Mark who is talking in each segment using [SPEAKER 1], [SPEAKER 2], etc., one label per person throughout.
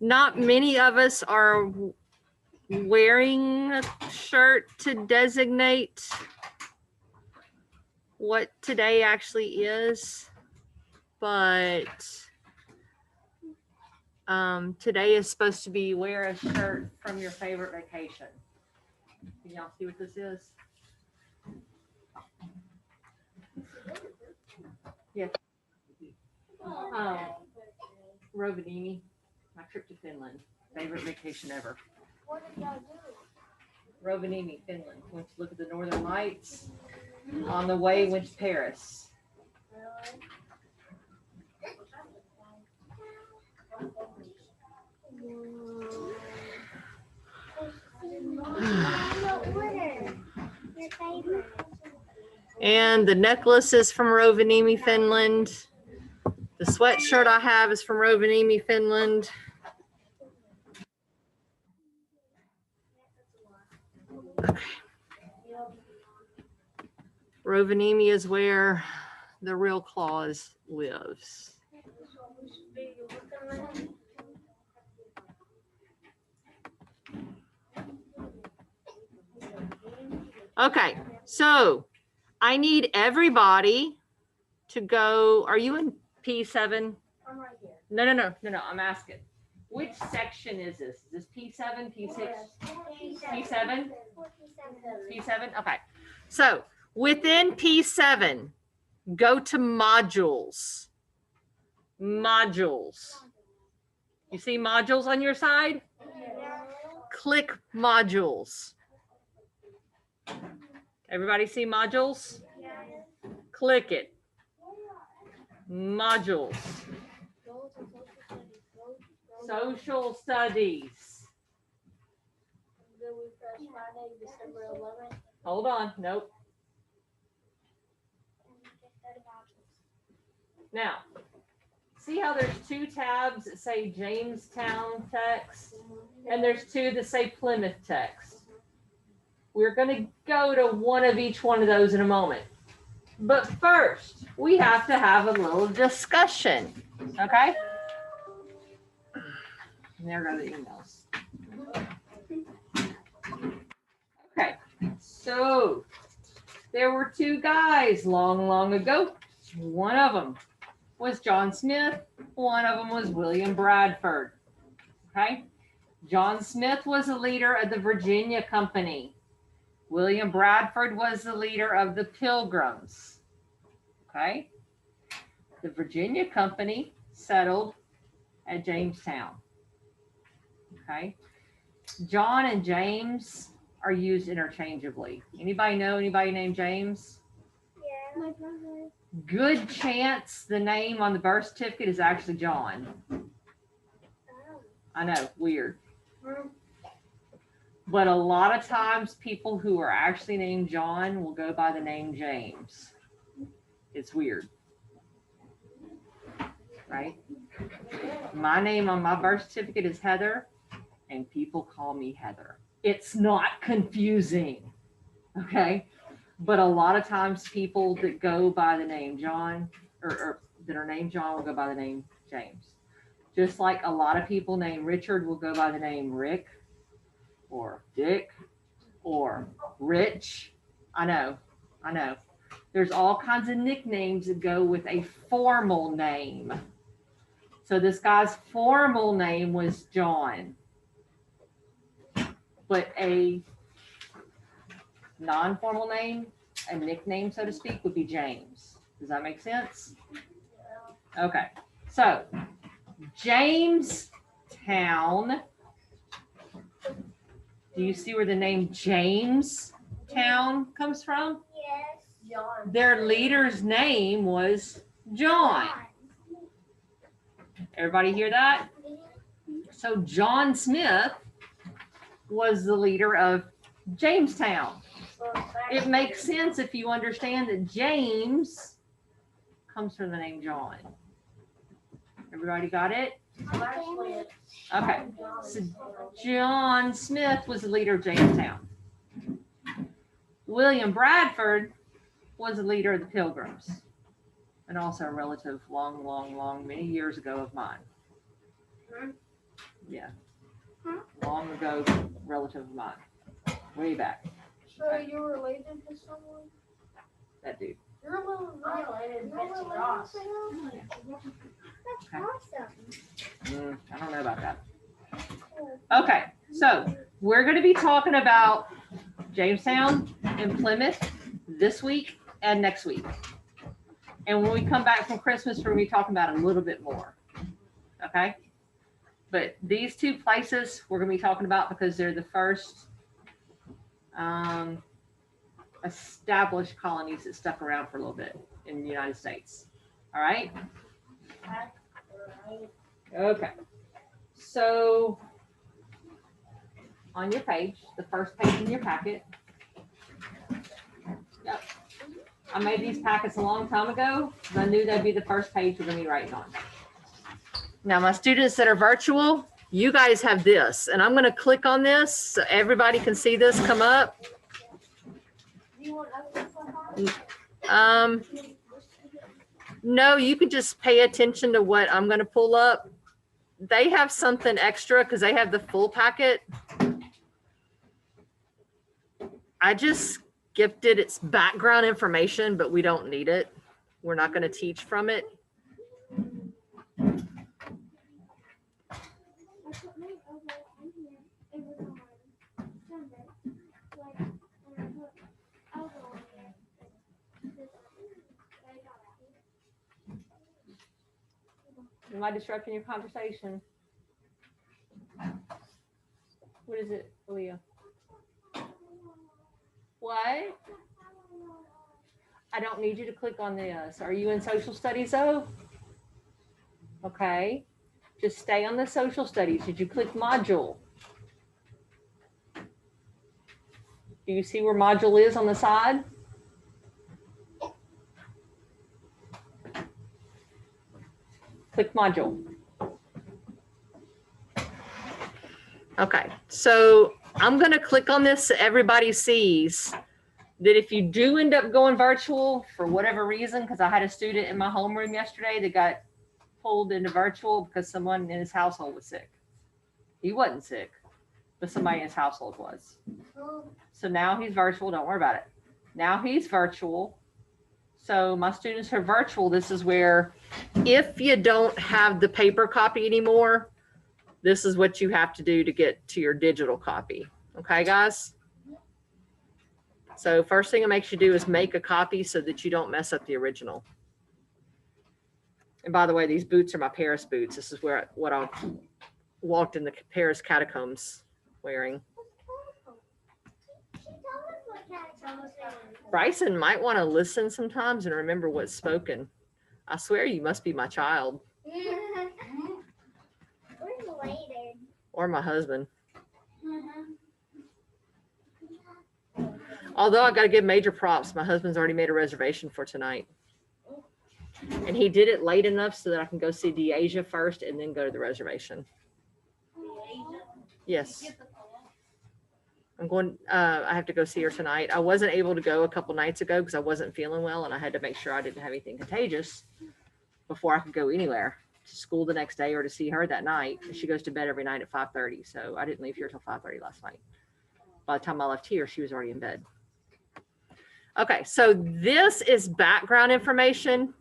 [SPEAKER 1] Not many of us are wearing a shirt to designate what today actually is, but today is supposed to be wear a shirt from your favorite vacation. Can y'all see what this is? Yeah. Rovaniemi, my trip to Finland. Favorite vacation ever.
[SPEAKER 2] What did y'all do?
[SPEAKER 1] Rovaniemi, Finland. Went to look at the Northern Lights. On the way, went to Paris. And the necklace is from Rovaniemi, Finland. The sweatshirt I have is from Rovaniemi, Finland. Rovaniemi is where the real Claus lives. Okay, so I need everybody to go. Are you in P7?
[SPEAKER 2] I'm right here.
[SPEAKER 1] No. I'm asking. Which section is this? Is this P7, P6, P7? P7? Okay. So within P7, go to modules. Modules. You see modules on your side? Click modules. Everybody see modules? Click it. Modules. Social studies. Hold on. Nope. Now, see how there's two tabs that say Jamestown text, and there's two that say Plymouth text. We're going to go to one of each one of those in a moment. But first, we have to have a little discussion. Okay? And there go the emails. Okay, so there were two guys long ago. One of them was John Smith. One of them was William Bradford. Okay? John Smith was the leader of the Virginia Company. William Bradford was the leader of the Pilgrims. Okay? The Virginia Company settled at Jamestown. Okay? John and James are used interchangeably. Anybody know anybody named James?
[SPEAKER 2] Yeah, my brother.
[SPEAKER 1] Good chance the name on the birth certificate is actually John. I know, weird. But a lot of times people who are actually named John will go by the name James. It's weird. Right? My name on my birth certificate is Heather, and people call me Heather. It's not confusing. Okay? But a lot of times people that go by the name John, or that are named John, will go by the name James. Just like a lot of people named Richard will go by the name Rick, or Dick, or Rich. I know. There's all kinds of nicknames that go with a formal name. So this guy's formal name was John, but a non-formal name, a nickname, so to speak, would be James. Does that make sense? Okay. So Jamestown. Do you see where the name Jamestown comes from?
[SPEAKER 2] Yes. John.
[SPEAKER 1] Their leader's name was John. Everybody hear that? So John Smith was the leader of Jamestown. It makes sense if you understand that James comes from the name John. Everybody got it? Okay. So John Smith was the leader of Jamestown. William Bradford was the leader of the Pilgrims, and also a relative long, many years ago of mine. Yeah.
[SPEAKER 2] Huh?
[SPEAKER 1] Long ago, relative of mine. Way back.
[SPEAKER 2] So you're related to someone?
[SPEAKER 1] That dude.
[SPEAKER 2] You're a little related to Ross. That's awesome.
[SPEAKER 1] I don't know about that. Okay, so we're going to be talking about Jamestown and Plymouth this week and next week. And when we come back from Christmas, we're going to be talking about it a little bit more. Okay? But these two places we're going to be talking about because they're the first established colonies that stuck around for a little bit in the United States. All right? Okay. So on your page, the first page in your packet. Yep. I made these packets a long time ago because I knew that'd be the first page we're going to be writing on. Now, my students that are virtual, you guys have this, and I'm going to click on this so everybody can see this come up. No, you can just pay attention to what I'm going to pull up. They have something extra because they have the full packet. I just skipped it. It's background information, but we don't need it. We're not going to teach from it. Am I disrupting your conversation? What is it, Leah? What? I don't need you to click on this. Are you in social studies though? Okay. Just stay on the social studies. Did you click module? Do you see where module is on the side? Click module. Okay, so I'm going to click on this so everybody sees that if you do end up going virtual for whatever reason, because I had a student in my homeroom yesterday that got pulled into virtual because someone in his household was sick. He wasn't sick, but somebody in his household was. So now he's virtual. Don't worry about it. Now he's virtual. So my students are virtual. This is where if you don't have the paper copy anymore, this is what you have to do to get to your digital copy. Okay, guys? So first thing it makes you do is make a copy so that you don't mess up the original. And by the way, these boots are my Paris boots. This is what I walked in the Paris catacombs wearing. Bryson might want to listen sometimes and remember what's spoken. I swear you must be my child.
[SPEAKER 2] We're related.
[SPEAKER 1] Or my husband. Although I got to give major props. My husband's already made a reservation for tonight. And he did it late enough so that I can go see DeAsia first and then go to the reservation. Yes. I'm going, I have to go see her tonight. I wasn't able to go a couple nights ago because I wasn't feeling well and I had to make sure I didn't have anything contagious before I could go anywhere to school the next day or to see her that night. She goes to bed every night at 5:30. So I didn't leave here till 5:30 last night. By the time I left here, she was already in bed. Okay, so this is background information.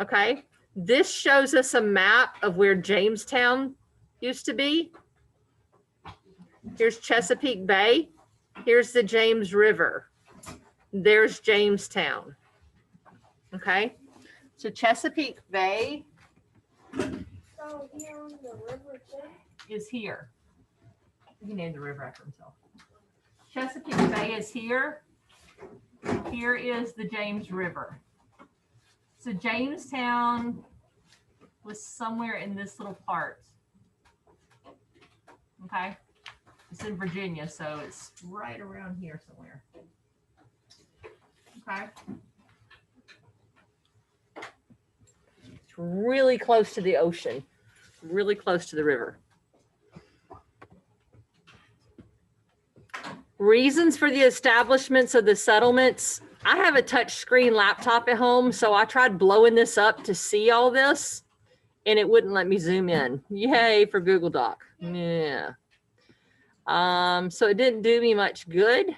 [SPEAKER 1] Okay, this shows us a map of where Jamestown used to be. Here's Chesapeake Bay. Here's the James River. There's Jamestown. Okay, so Chesapeake Bay
[SPEAKER 2] So here on the river too?
[SPEAKER 1] is here. He named the river after himself. Chesapeake Bay is here. Here is the James River. So Jamestown was somewhere in this little part. Okay. It's in Virginia, so it's right around here somewhere. Okay. It's really close to the ocean, really close to the river. Reasons for the establishments of the settlements. I have a touch screen laptop at home, so I tried blowing this up to see all this, and it wouldn't let me zoom in. Yay for Google Doc. Yeah. So it didn't do me much good.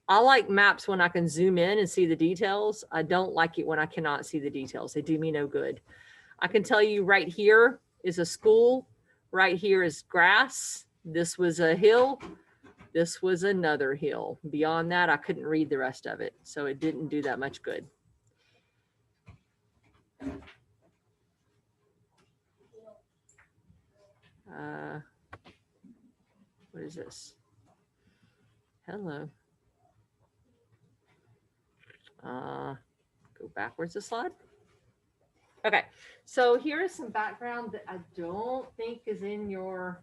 [SPEAKER 1] I like maps when I can zoom in and see the details. I don't like it when I cannot see the details. They do me no good. I can tell you right here is a school. Right here is grass. This was a hill. This was another hill. Beyond that, I couldn't read the rest of it. So it didn't do that much good. What is this? Hello. Go backwards a slide. Okay, so here is some background that I don't think is in your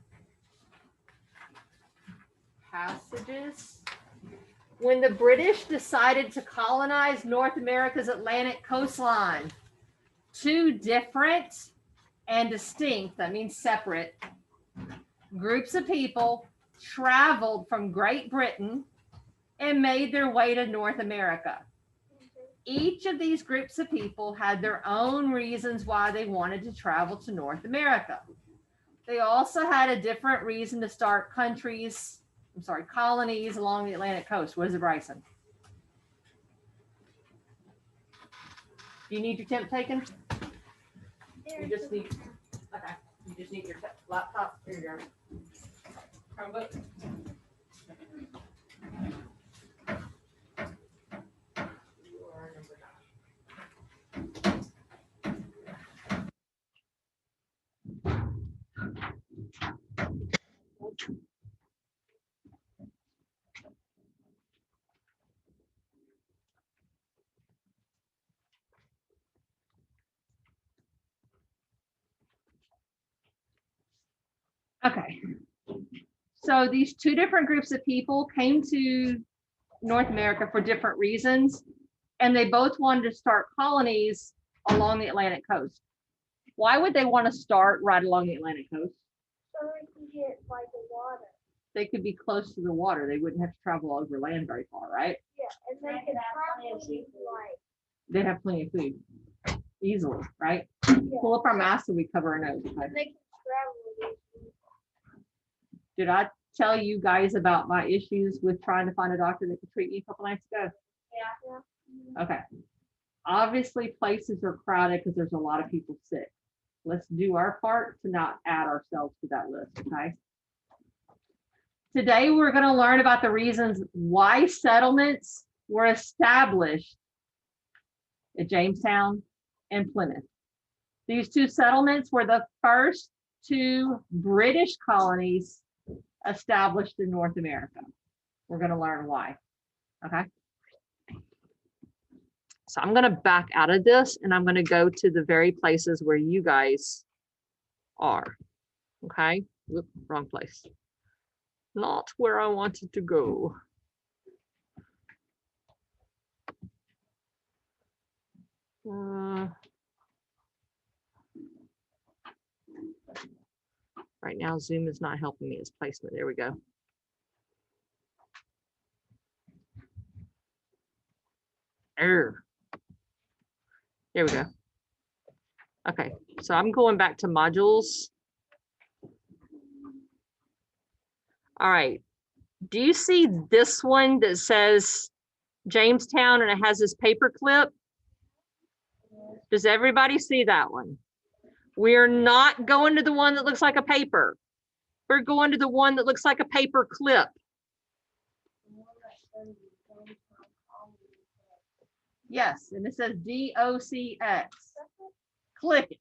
[SPEAKER 1] passages. When the British decided to colonize North America's Atlantic coastline, two different and distinct, that means separate, groups of people traveled from Great Britain and made their way to North America. Each of these groups of people had their own reasons why they wanted to travel to North America. They also had a different reason to start colonies along the Atlantic coast. What is it, Bryson? Do you need your temp taken? You just need, okay. You just need your laptop or your Chromebook. Okay, so these two different groups of people came to North America for different reasons, and they both wanted to start colonies along the Atlantic coast. Why would they want to start right along the Atlantic coast?
[SPEAKER 2] So they can get by the water.
[SPEAKER 1] They could be close to the water. They wouldn't have to travel over land very far, right?
[SPEAKER 2] Yeah, and they could probably like.
[SPEAKER 1] They'd have plenty of food easily, right?
[SPEAKER 2] Yeah.
[SPEAKER 1] Pull up our mask so we cover our nose. Okay?
[SPEAKER 2] They can travel with it.
[SPEAKER 1] Did I tell you guys about my issues with trying to find a doctor that could treat me a couple nights ago?
[SPEAKER 2] Yeah.
[SPEAKER 1] Okay. Obviously, places are crowded because there's a lot of people sick. Let's do our part to not add ourselves to that list, okay? Today, we're going to learn about the reasons why settlements were established at Jamestown and Plymouth. These two settlements were the first two British colonies established in North America. We're going to learn why, okay? So I'm going to back out of this and I'm going to go to the very places where you guys are, okay? Whoop, wrong place. Not where I wanted to go. Right now, Zoom is not helping me. It's placement. There we go. There we go. Okay, so I'm going back to modules. All right. Do you see this one that says Jamestown and it has this paper clip? Does everybody see that one? We're not going to the one that looks like a paper. We're going to the one that looks like a paper clip. Yes, and it says DOCX. Click it.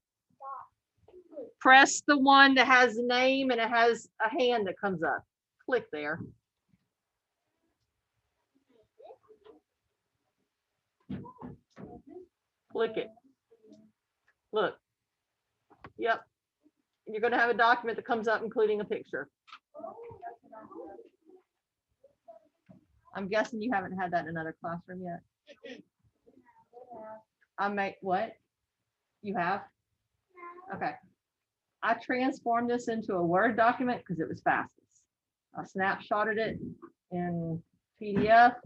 [SPEAKER 1] Press the one that has the name and it has a hand that comes up. Click there. Click it. Look. Yep. You're going to have a document that comes up including a picture. I'm guessing you haven't had that in another classroom yet. What? You have? Okay. I transformed this into a Word document because it was fastest. I snapshotted it in PDF,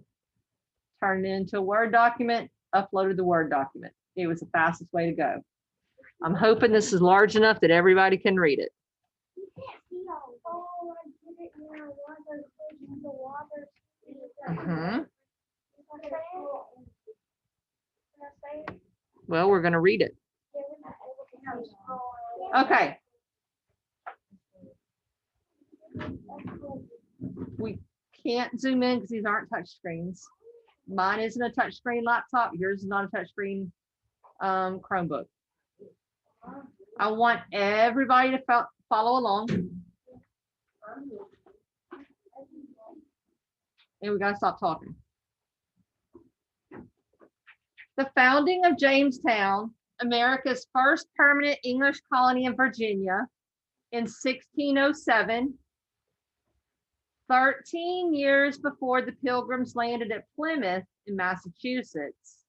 [SPEAKER 1] turned it into a Word document, uploaded the Word document. It was the fastest way to go. I'm hoping this is large enough that everybody can read it.
[SPEAKER 2] Oh, I get it now. Water, the water.
[SPEAKER 1] Mhm.
[SPEAKER 2] Can I say it?
[SPEAKER 1] Well, we're going to read it.
[SPEAKER 2] Yeah, we're not able to see it.
[SPEAKER 1] Okay. We can't zoom in because these aren't touch screens. Mine isn't a touch screen laptop. Yours is not a touch screen Chromebook. I want everybody to follow along. And we got to stop talking. The founding of Jamestown, America's first permanent English colony in Virginia, in 1607, 13 years before the Pilgrims landed at Plymouth in Massachusetts.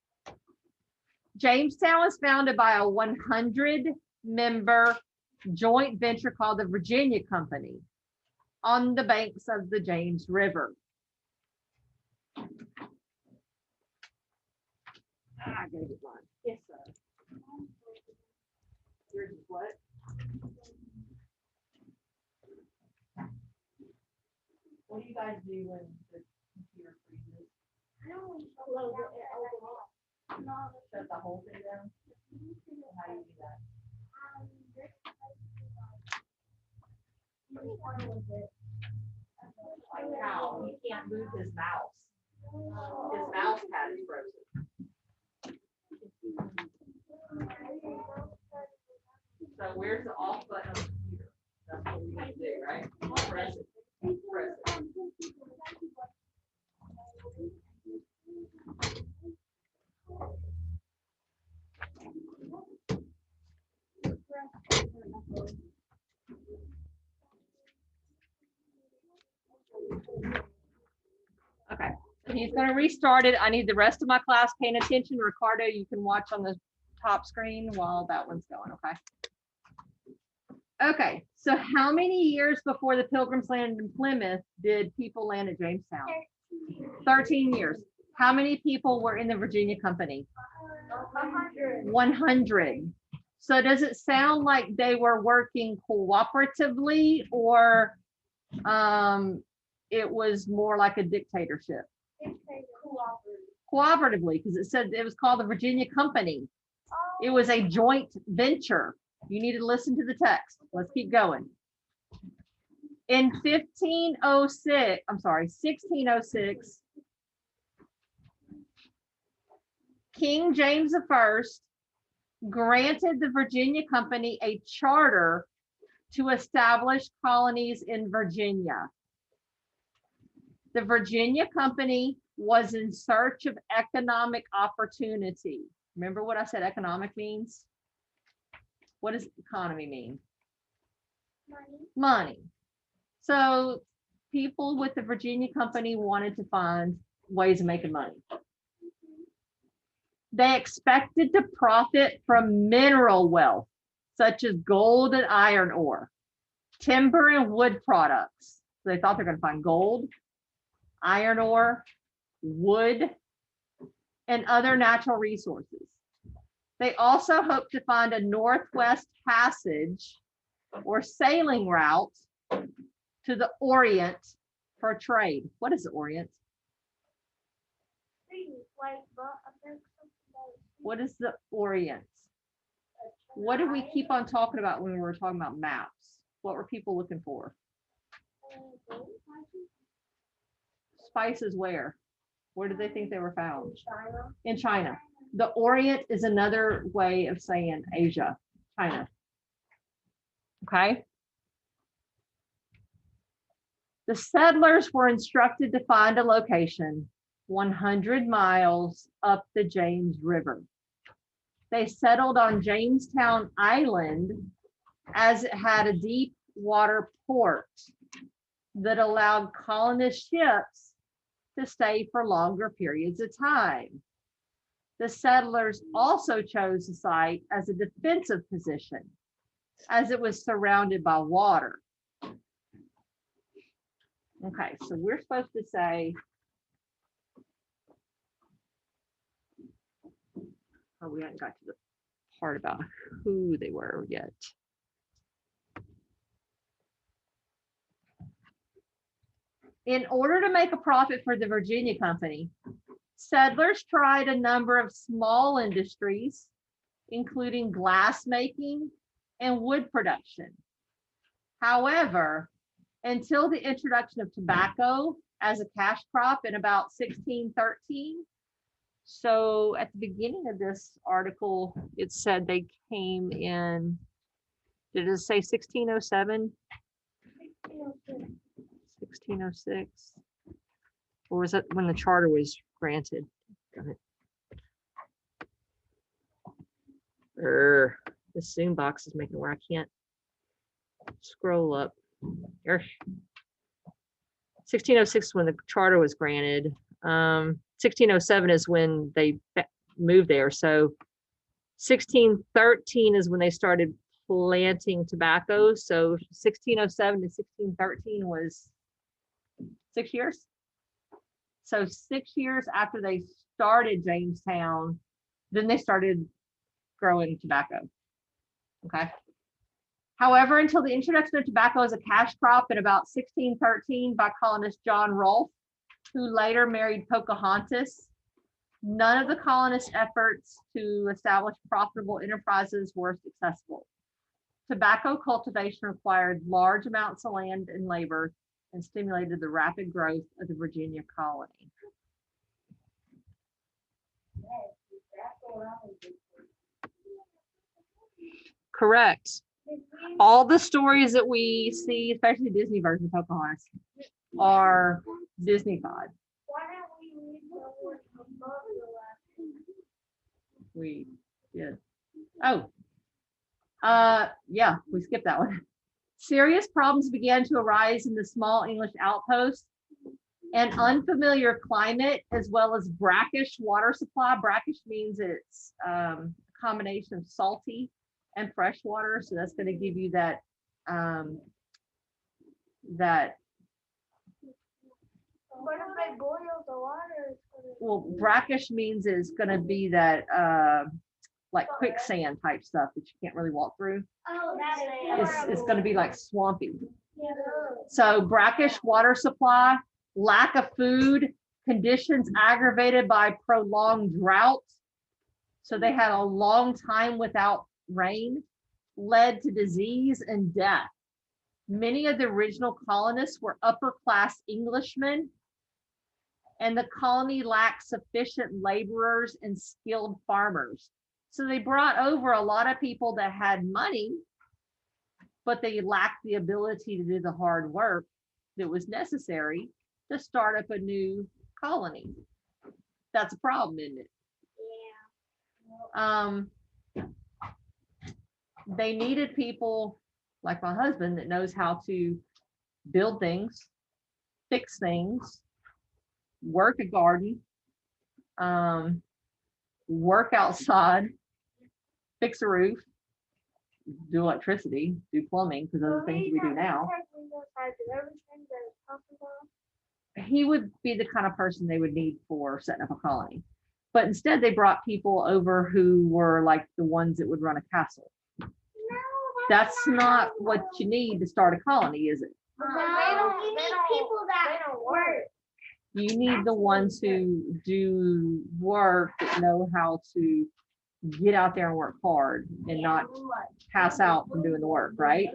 [SPEAKER 1] Jamestown was founded by a 100-member joint venture called the Virginia Company on the banks of the James River. I gotta get mine. Yes, sir. Yours is what? What do you guys do when the computer freezes?
[SPEAKER 2] I don't know.
[SPEAKER 1] Shut the whole thing down? How do you do that? Like how? He can't move his mouse. His mouse pad is frozen. So where's the off button on the computer? That's what we need to do, right? Press it. Press it. Okay, so he's going to restart it. I need the rest of my class paying attention. Ricardo, you can watch on the top screen while that one's going, okay? Okay, so how many years before the Pilgrims landed in Plymouth did people land at Jamestown? 13 years. How many people were in the Virginia Company? 100. So does it sound like they were working cooperatively, or it was more like a dictatorship? Cooperatively, because it said it was called the Virginia Company. It was a joint venture. You need to listen to the text. Let's keep going. In 1606, King James I granted the Virginia Company a charter to establish colonies in Virginia. The Virginia Company was in search of economic opportunity. Remember what I said economic means? What does economy mean? Money. So people with the Virginia Company wanted to find ways of making money. They expected to profit from mineral wealth, such as gold and iron ore, timber and wood products. So they thought they're going to find gold, iron ore, wood, and other natural resources. They also hoped to find a northwest passage or sailing route to the Orient for trade. What is the Orient? What is the Orient? What did we keep on talking about when we were talking about maps? What were people looking for? Spices where? Where did they think they were found? In China. The Orient is another way of saying Asia, China. Okay. The settlers were instructed to find a location 100 miles up the James River. They settled on Jamestown Island as it had a deep water port that allowed colonist ships to stay for longer periods of time. The settlers also chose the site as a defensive position, as it was surrounded by water. Okay, so we're supposed to say, oh, we haven't got to the part about who they were yet. In order to make a profit for the Virginia Company, settlers tried a number of small industries, including glass making and wood production. However, until the introduction of tobacco as a cash crop in about 1613, so at the beginning of this article, it said they came in, did it say 1607? 1606? Or was that when the charter was granted? The Zoom box is making it where I can't scroll up. 1606 is when the charter was granted. 1607 is when they moved there. So 1613 is when they started planting tobacco. So 1607 to 1613 was 6 years. So 6 years after they started Jamestown, then they started growing tobacco. Okay. However, until the introduction of tobacco as a cash crop in about 1613 by colonist John Rolfe, who later married Pocahontas, none of the colonists' efforts to establish profitable enterprises were successful. Tobacco cultivation required large amounts of land and labor and stimulated the rapid growth of the Virginia colony. Correct. All the stories that we see, especially the Disney version of Pocahontas, are Disney-fied.
[SPEAKER 2] Why don't we read the one above the last?
[SPEAKER 1] We did. Oh, yeah, we skipped that one. Serious problems began to arise in the small English outposts. An unfamiliar climate, as well as brackish water supply. Brackish means it's a combination of salty and fresh water. So that's going to give you that,
[SPEAKER 2] What if they boil the water?
[SPEAKER 1] well, brackish means it's going to be that like quicksand type stuff that you can't really walk through.
[SPEAKER 2] Oh, that's
[SPEAKER 1] It's going to be like swampy.
[SPEAKER 2] Yeah.
[SPEAKER 1] So brackish water supply, lack of food, conditions aggravated by prolonged drought. So they had a long time without rain, led to disease and death. Many of the original colonists were upper class Englishmen, and the colony lacked sufficient laborers and skilled farmers. So they brought over a lot of people that had money, but they lacked the ability to do the hard work that was necessary to start up a new colony. That's a problem, isn't it?
[SPEAKER 2] Yeah.
[SPEAKER 1] They needed people like my husband that knows how to build things, fix things, work a garden, work outside, fix a roof, do electricity, do plumbing, because those are things we do now. He would be the kind of person they would need for setting up a colony. But instead they brought people over who were like the ones that would run a castle. That's not what you need to start a colony, is it?
[SPEAKER 2] No, you need people that don't work.
[SPEAKER 1] You need the ones who do work, that know how to get out there and work hard and not pass out from doing the work, right?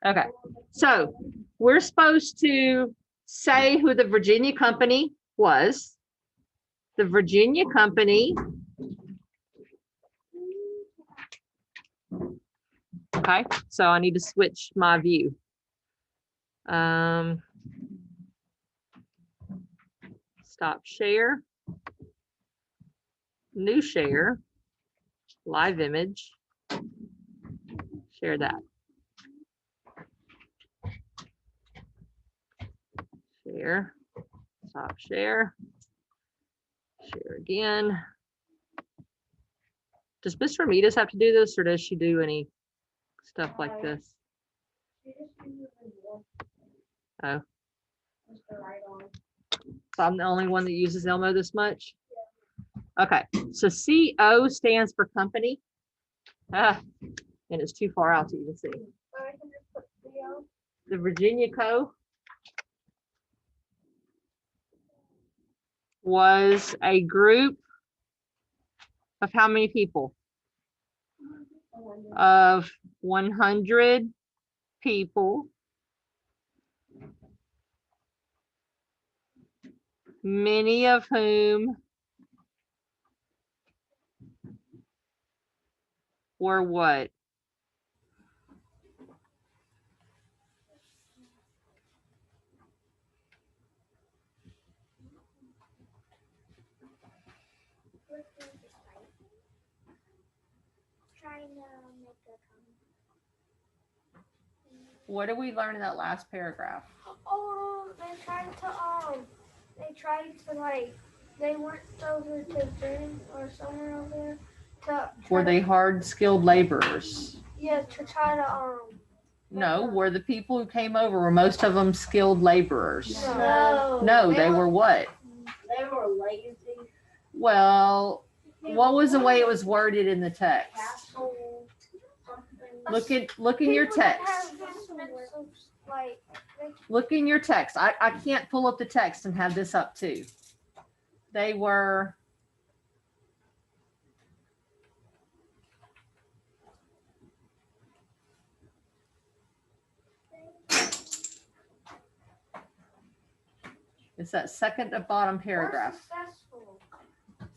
[SPEAKER 1] Okay, so we're supposed to say who the Virginia Company was. The Virginia Company. Okay, so I need to switch my view. Stop share. New share. Live image. Share that. Share. Stop share. Share again. Does Miss Ramirez have to do this, or does she do any stuff like this? Oh. So I'm the only one that uses Elmo this much? Okay, so CO stands for company. Ah, and it's too far out to even see.
[SPEAKER 2] I can just put Leo.
[SPEAKER 1] The Virginia Co. was a group of how many people? Of 100 people, many of whom were what?
[SPEAKER 2] Trying to make a comment.
[SPEAKER 1] What did we learn in that last paragraph?
[SPEAKER 2] Oh, they tried to like, they went over to Britain or somewhere over there to.
[SPEAKER 1] Were they hard skilled laborers?
[SPEAKER 2] Yeah, to try to
[SPEAKER 1] No, were the people who came over, were most of them skilled laborers?
[SPEAKER 2] No.
[SPEAKER 1] No, they were what?
[SPEAKER 2] They were lazy.
[SPEAKER 1] Well, what was the way it was worded in the text?
[SPEAKER 2] Castle.
[SPEAKER 1] Look in your text. Look in your text. I can't pull up the text and have this up too. They were it's that second to bottom paragraph.
[SPEAKER 2] Successful.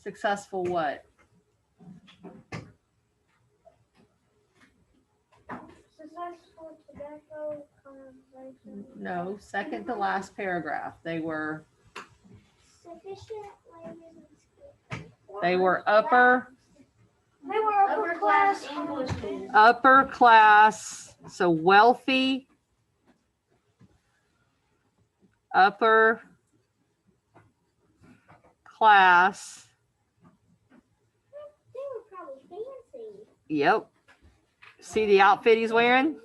[SPEAKER 1] Successful what?
[SPEAKER 2] Successful tobacco conservation.
[SPEAKER 1] No, second to last paragraph. They were
[SPEAKER 2] They were
[SPEAKER 1] upper
[SPEAKER 2] class
[SPEAKER 1] upper class, so wealthy, upper class.
[SPEAKER 2] They were probably fancy.
[SPEAKER 1] Yep. See the outfit he's wearing?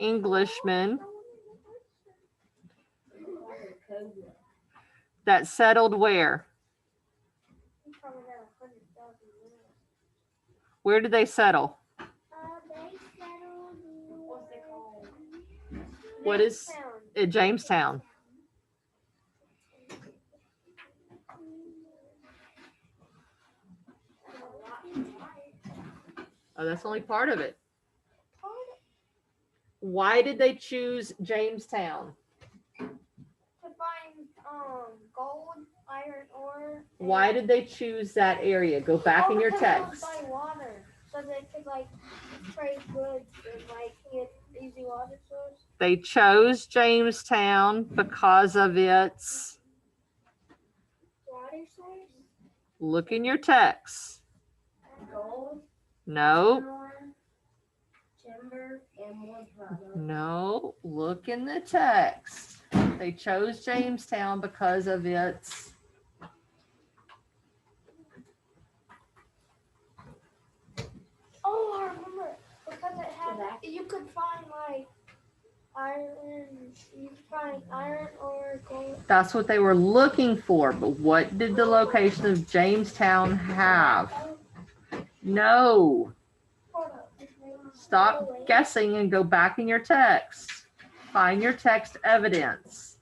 [SPEAKER 1] Englishman that settled where? Where did they settle? What is at Jamestown? Oh, that's only part of it. Why did they choose Jamestown?
[SPEAKER 2] To find gold, iron ore.
[SPEAKER 1] Why did they choose that area? Go back in your text.
[SPEAKER 2] By water, so they could like trade goods and like get easy water source.
[SPEAKER 1] They chose Jamestown because of its.
[SPEAKER 2] Water source.
[SPEAKER 1] Look in your text.
[SPEAKER 2] Gold.
[SPEAKER 1] No.
[SPEAKER 2] Timber and wood products.
[SPEAKER 1] No. Look in the text. They chose Jamestown because of its.
[SPEAKER 2] Oh, I remember. Because it had, you could find like iron. You could find iron or gold.
[SPEAKER 1] That's what they were looking for. But what did the location of Jamestown have? No. Stop guessing and go back in your text. Find your text evidence.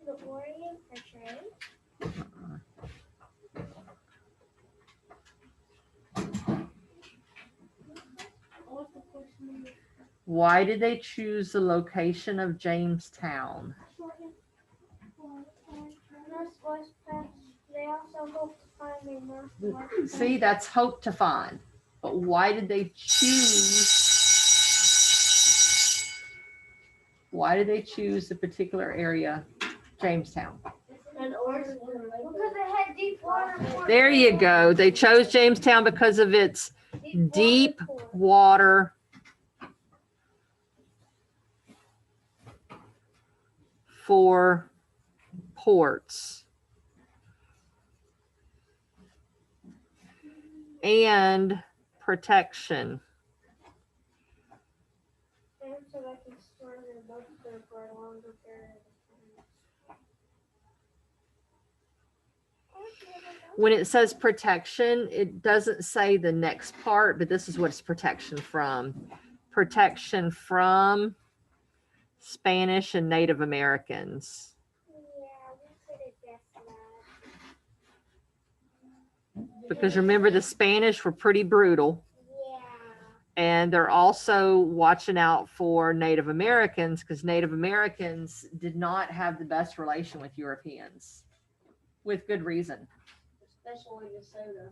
[SPEAKER 2] The Orient or trade.
[SPEAKER 1] Why did they choose the location of Jamestown?
[SPEAKER 2] Northwest Pass. They also hope to find their northwest.
[SPEAKER 1] See, that's hope to find. But why did they choose? Why did they choose the particular area, Jamestown?
[SPEAKER 2] Because it had deep water.
[SPEAKER 1] There you go. They chose Jamestown because of its deep water for ports and protection.
[SPEAKER 2] And so they can store their boats there for a longer period of time.
[SPEAKER 1] when it says protection, it doesn't say the next part, but this is what it's protection from. Protection from Spanish and Native Americans.
[SPEAKER 2] Yeah, we could have guessed that.
[SPEAKER 1] Because remember, the Spanish were pretty brutal.
[SPEAKER 2] Yeah.
[SPEAKER 1] And they're also watching out for Native Americans because Native Americans did not have the best relation with Europeans, with good reason.
[SPEAKER 3] Especially the soda.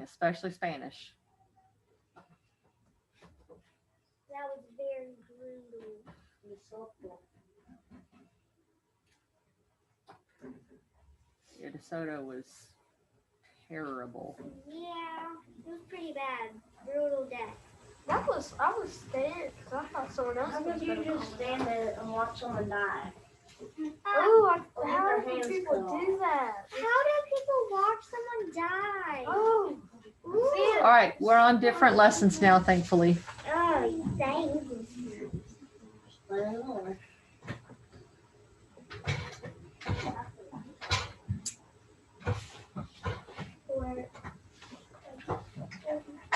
[SPEAKER 1] Especially Spanish.
[SPEAKER 2] That was very brutal.
[SPEAKER 3] The softball.
[SPEAKER 1] Yeah, DeSoto was terrible.
[SPEAKER 2] Yeah, it was pretty bad. Brutal death.
[SPEAKER 4] I was scared because I thought someone else
[SPEAKER 3] How
[SPEAKER 4] was
[SPEAKER 3] could you
[SPEAKER 4] gonna
[SPEAKER 3] just stand there and watch someone die?
[SPEAKER 4] Oh,
[SPEAKER 3] Or
[SPEAKER 4] how
[SPEAKER 3] with
[SPEAKER 4] do
[SPEAKER 3] their hands
[SPEAKER 4] people
[SPEAKER 3] cut
[SPEAKER 4] do that?
[SPEAKER 2] How do people watch someone die?
[SPEAKER 4] Oh,
[SPEAKER 1] All right, we're on different lessons now, thankfully.
[SPEAKER 2] Oh, thanks.
[SPEAKER 3] Well,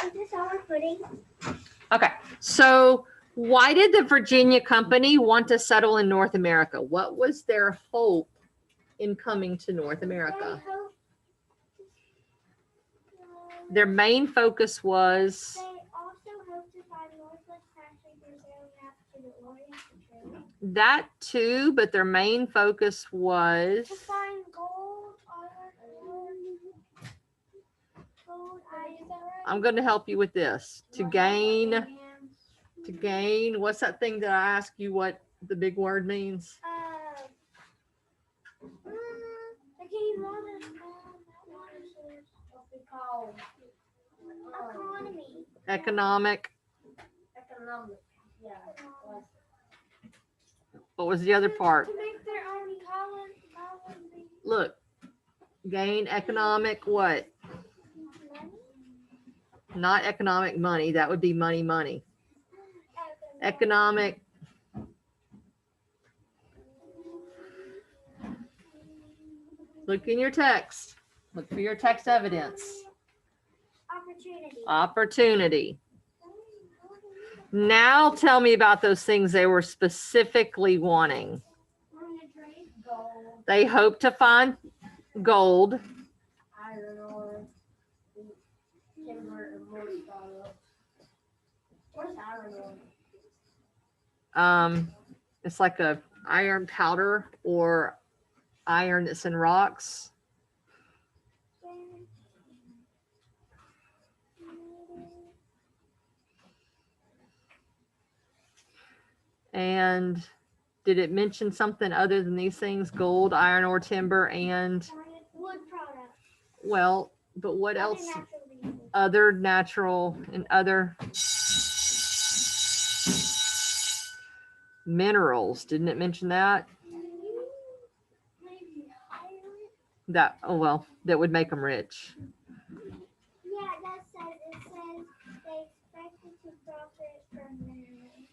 [SPEAKER 2] Is this our pudding?
[SPEAKER 1] Okay, so why did the Virginia Company want to settle in North America? What was their hope in coming to North America? Their main focus was
[SPEAKER 2] They also hope to find Northwest Passage and sail out to the Orient to trade.
[SPEAKER 1] that too, but their main focus was
[SPEAKER 2] To find gold, iron ore, gold, iron.
[SPEAKER 1] I'm going to help you with this. To gain, what's that thing that I asked you what the big word means?
[SPEAKER 2] I can't even water source.
[SPEAKER 3] what we call
[SPEAKER 2] Economy.
[SPEAKER 1] Economic.
[SPEAKER 3] economic. Yeah. Well,
[SPEAKER 1] What was the other part?
[SPEAKER 2] To make their own colony.
[SPEAKER 1] Look, gain economic what?
[SPEAKER 2] Money.
[SPEAKER 1] Not economic money. That would be money. Economic. Look in your text. Look for your text evidence.
[SPEAKER 2] Opportunity.
[SPEAKER 1] Opportunity. Now tell me about those things they were specifically wanting.
[SPEAKER 3] gold,
[SPEAKER 1] They hope to find gold.
[SPEAKER 3] iron ore, timber, and wood products. What is iron ore?
[SPEAKER 1] It's like a iron powder or iron that's in rocks. And did it mention something other than these things? Gold, iron ore, timber, and
[SPEAKER 2] Wood products.
[SPEAKER 1] well, but what
[SPEAKER 2] Other
[SPEAKER 1] else?
[SPEAKER 2] natural resources.
[SPEAKER 1] Other natural and other minerals. Didn't it mention that?
[SPEAKER 2] Maybe iron.
[SPEAKER 1] That, oh well, that would make them rich.
[SPEAKER 2] Yeah, that says it says they expected to profit from minerals.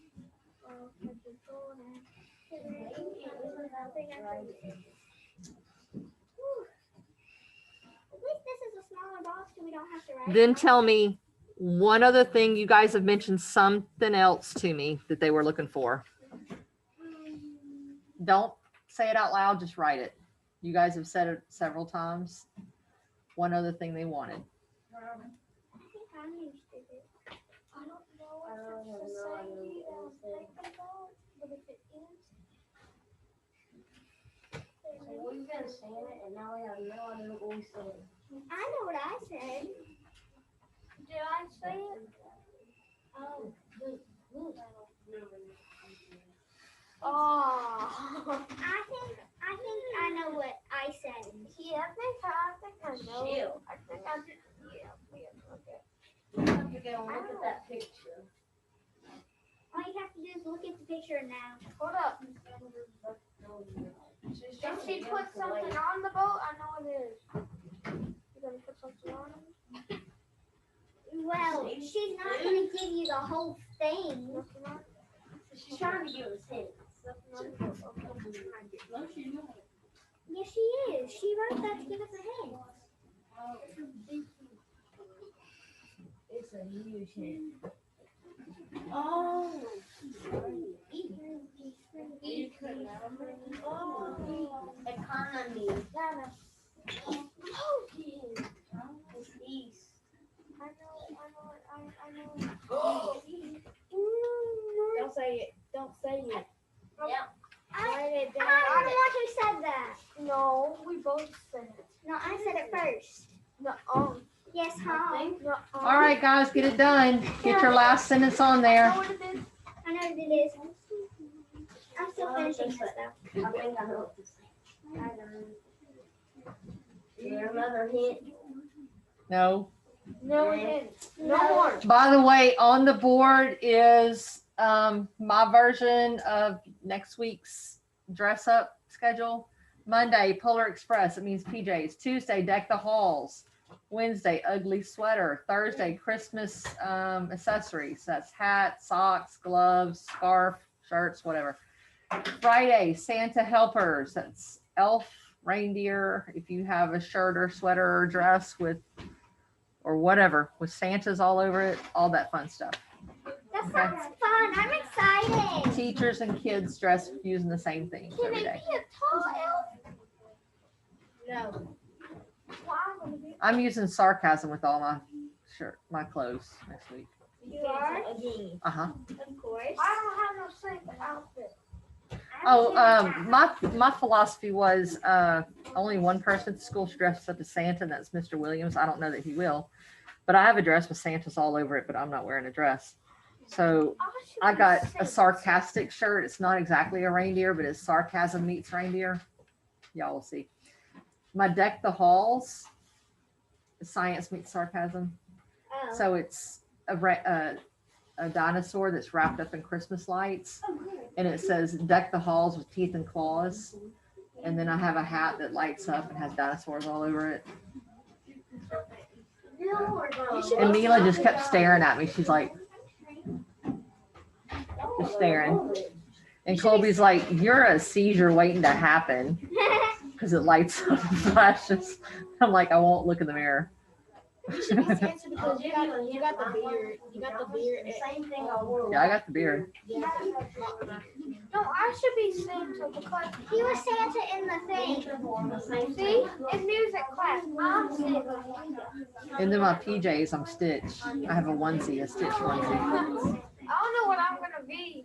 [SPEAKER 2] Well, such as gold and at least this is a smaller box, so we don't have to write.
[SPEAKER 1] Then tell me one other thing. You guys have mentioned something else to me that they were looking for. Don't say it out loud, just write it. You guys have said it several times. One other thing they wanted.
[SPEAKER 2] I think I'm used to it. I don't know
[SPEAKER 3] I don't
[SPEAKER 2] if
[SPEAKER 3] have
[SPEAKER 2] it's
[SPEAKER 3] no
[SPEAKER 2] the
[SPEAKER 3] idea
[SPEAKER 2] same
[SPEAKER 3] what it is.
[SPEAKER 2] but if it is,
[SPEAKER 3] So we've been saying it, and now we have no idea what we said.
[SPEAKER 2] I know what I said. Did I say it? Oh.
[SPEAKER 4] oh.
[SPEAKER 2] I think I know what I said.
[SPEAKER 4] Yeah, I think I know.
[SPEAKER 3] Chill.
[SPEAKER 4] I think I did. Yeah. Okay.
[SPEAKER 3] You have to go and look at that picture.
[SPEAKER 2] All you have to do is look at the picture now.
[SPEAKER 4] Hold up. If she put something on the boat, I know it is. You're gonna put something on it?
[SPEAKER 2] Well, she's not going to give you the whole thing.
[SPEAKER 4] Nothing on it?
[SPEAKER 3] She's trying to give us hints.
[SPEAKER 4] Nothing on the boat. Okay.
[SPEAKER 3] No, she's not.
[SPEAKER 2] Yes, she is. She wrote that to give us a hint.
[SPEAKER 3] It's a huge hit. Oh. Economy. It's east.
[SPEAKER 2] I know.
[SPEAKER 3] Don't say it. Don't say it.
[SPEAKER 2] Yep.
[SPEAKER 3] Write it down.
[SPEAKER 2] I'm the one who said that.
[SPEAKER 4] No, we both said it.
[SPEAKER 2] No, I said it first.
[SPEAKER 4] No,
[SPEAKER 2] Yes, huh?
[SPEAKER 4] no.
[SPEAKER 1] All right, guys, get it done. Get your last sentence on there.
[SPEAKER 2] I know what it is. I'm still finishing this stuff.
[SPEAKER 3] I think I know what to say. Is there another hint?
[SPEAKER 1] No.
[SPEAKER 4] No hints. No more.
[SPEAKER 1] By the way, on the board is my version of next week's dress up schedule. Monday, Polar Express. It means PJs. Tuesday, deck the halls. Wednesday, ugly sweater. Thursday, Christmas accessories. That's hat, socks, gloves, scarf, shirts, whatever. Friday, Santa helpers. That's elf, reindeer. If you have a shirt or sweater or dress with, or whatever, with Santas all over it, all that fun stuff.
[SPEAKER 2] That sounds fun. I'm excited.
[SPEAKER 1] Teachers and kids dress using the same things
[SPEAKER 2] Can
[SPEAKER 1] every
[SPEAKER 2] it
[SPEAKER 1] day.
[SPEAKER 2] be a tall elf?
[SPEAKER 3] No.
[SPEAKER 1] I'm using sarcasm with all my clothes next week.
[SPEAKER 2] You are?
[SPEAKER 3] Again.
[SPEAKER 1] Uh-huh.
[SPEAKER 2] Of course.
[SPEAKER 4] I don't have no Santa outfit.
[SPEAKER 1] Oh, my philosophy was only one person at the school should dress up as Santa, and that's Mr. Williams. I don't know that he will, but I have a dress with Santas all over it, but I'm not wearing a dress. So I got a sarcastic shirt. It's not exactly a reindeer, but it's sarcasm meets reindeer. Y'all will see. My deck the halls, science meets sarcasm.
[SPEAKER 2] Oh.
[SPEAKER 1] So it's a dinosaur that's wrapped up in Christmas lights, and it says deck the halls with teeth and claws. And then I have a hat that lights up and has dinosaurs all over it. And Mila just kept staring at me. She's like, just staring. And Colby's like, you're a seizure waiting to happen, because it lights up and flashes. I'm like, I won't look in the mirror.
[SPEAKER 3] You should be Santa because you got the beard. You got the beard. Same thing I wore.
[SPEAKER 1] Yeah, I got the beard.
[SPEAKER 2] Yeah.
[SPEAKER 4] No, I should be Santa because
[SPEAKER 2] He was Santa in the thing.
[SPEAKER 4] see, in music class, I'm Santa.
[SPEAKER 1] And then my PJs, I'm Stitch. I have a onesie, a Stitch onesie.
[SPEAKER 4] I don't know what I'm gonna be.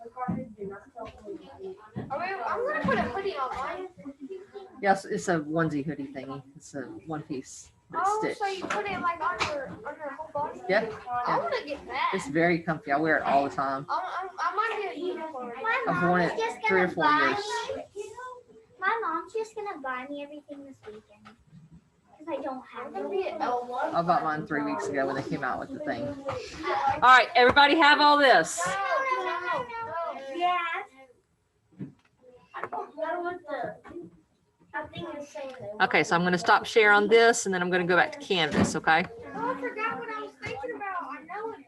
[SPEAKER 4] I'm gonna put a hoodie on mine.
[SPEAKER 1] Yes, it's a onesie hoodie thingy. It's a one piece. But
[SPEAKER 4] Oh,
[SPEAKER 1] Stitch.
[SPEAKER 4] so you put it like on your whole body?
[SPEAKER 1] Yeah,
[SPEAKER 4] I want to get that.
[SPEAKER 1] it's very comfy. I wear it all the time.
[SPEAKER 4] I might get a uniform.
[SPEAKER 2] My
[SPEAKER 1] I've
[SPEAKER 2] mom
[SPEAKER 1] worn
[SPEAKER 2] is
[SPEAKER 1] it
[SPEAKER 2] just
[SPEAKER 1] 3 or
[SPEAKER 2] gonna
[SPEAKER 1] 4
[SPEAKER 2] buy
[SPEAKER 1] years.
[SPEAKER 2] me. My mom's just gonna buy me everything this weekend because I don't have
[SPEAKER 4] I'm gonna be an L1.
[SPEAKER 1] I bought mine 3 weeks ago when they came out with the thing. All right, everybody have all this.
[SPEAKER 4] No.
[SPEAKER 2] Yeah.
[SPEAKER 3] I don't know what the. I think it's saying that.
[SPEAKER 1] Okay, so I'm going to stop share on this, and then I'm going to go back to Canvas, okay?
[SPEAKER 4] Oh, I forgot what I was thinking about. I know it,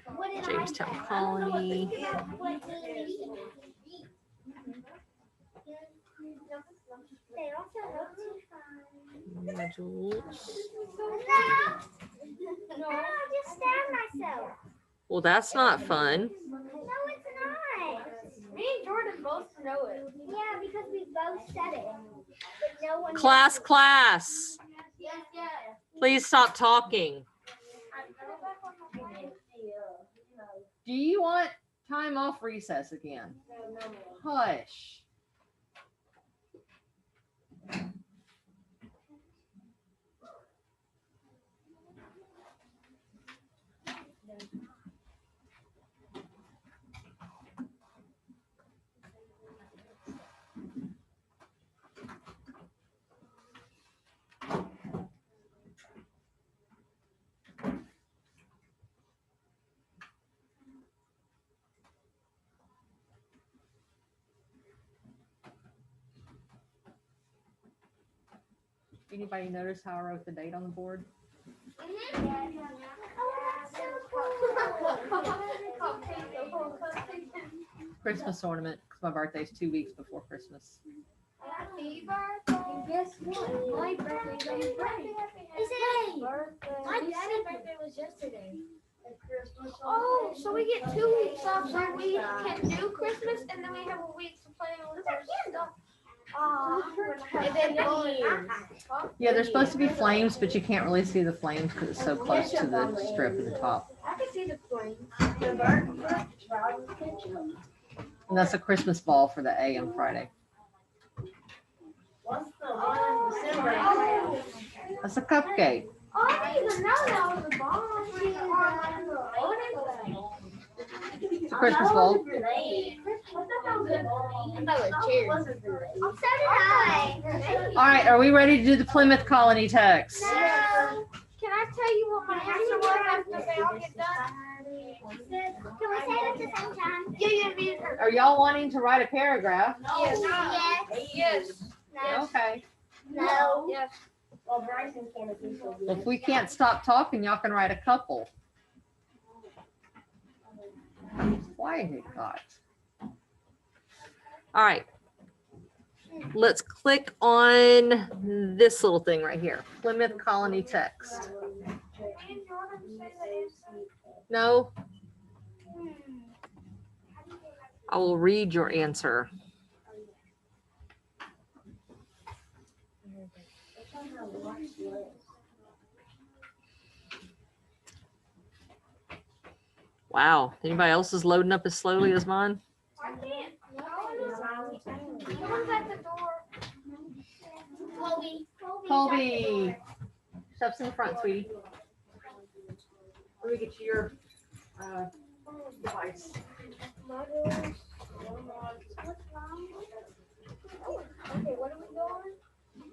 [SPEAKER 4] but
[SPEAKER 2] What did
[SPEAKER 1] Jamestown
[SPEAKER 2] I say?
[SPEAKER 1] Colony.
[SPEAKER 2] They also look too fun.
[SPEAKER 1] Modules.
[SPEAKER 2] No, I just stabbed myself.
[SPEAKER 1] Well, that's not fun.
[SPEAKER 2] No, it's not.
[SPEAKER 4] me and Jordan both know it.
[SPEAKER 2] Yeah, because we both said it. But no one.
[SPEAKER 1] Class.
[SPEAKER 4] Yes.
[SPEAKER 1] Please stop talking. Do you want time off recess again? Hush. Anybody notice how I wrote the date on the board?
[SPEAKER 2] Oh, that's so cool.
[SPEAKER 1] Christmas ornament, because my birthday's 2 weeks before Christmas.
[SPEAKER 4] Happy birthday.
[SPEAKER 3] Guess what? My birthday's on Friday.
[SPEAKER 4] Happy birthday.
[SPEAKER 3] My daddy's birthday was yesterday. And Christmas on
[SPEAKER 4] Oh,
[SPEAKER 3] Friday.
[SPEAKER 4] so we get 2 weeks off so we can do Christmas and then we have a week to play with our stuff. And then
[SPEAKER 1] Yeah, there's supposed to be flames, but you can't really see the flames because it's so close to the strip at the top.
[SPEAKER 3] I can see the flames.
[SPEAKER 1] And that's a Christmas ball for the A on Friday.
[SPEAKER 3] What's the one in December?
[SPEAKER 1] That's a cupcake.
[SPEAKER 4] Oh, I didn't even know that was a bomb.
[SPEAKER 1] It's a Christmas ball.
[SPEAKER 3] I thought that was a cheers.
[SPEAKER 4] So did I.
[SPEAKER 1] All right, are we ready to do the Plymouth Colony text?
[SPEAKER 4] No. Can I tell you what my answer was after they all get done?
[SPEAKER 3] Can we say it at the same time?
[SPEAKER 4] Yeah.
[SPEAKER 1] Are y'all wanting to write a paragraph?
[SPEAKER 4] Yes.
[SPEAKER 3] Yes.
[SPEAKER 1] Okay.
[SPEAKER 3] No.
[SPEAKER 4] Yes.
[SPEAKER 3] Well, Bryson's gonna do so good.
[SPEAKER 1] If we can't stop talking, y'all can write a couple. Quiet, God. All right. Let's click on this little thing right here. Plymouth Colony text. No, I will read your answer. Wow. Anybody else is loading up as slowly as mine?
[SPEAKER 4] I can't. Someone's at the door.
[SPEAKER 1] Colby. Stuff's in the front, sweetie. Let me get you your device.
[SPEAKER 4] Okay, what are we doing?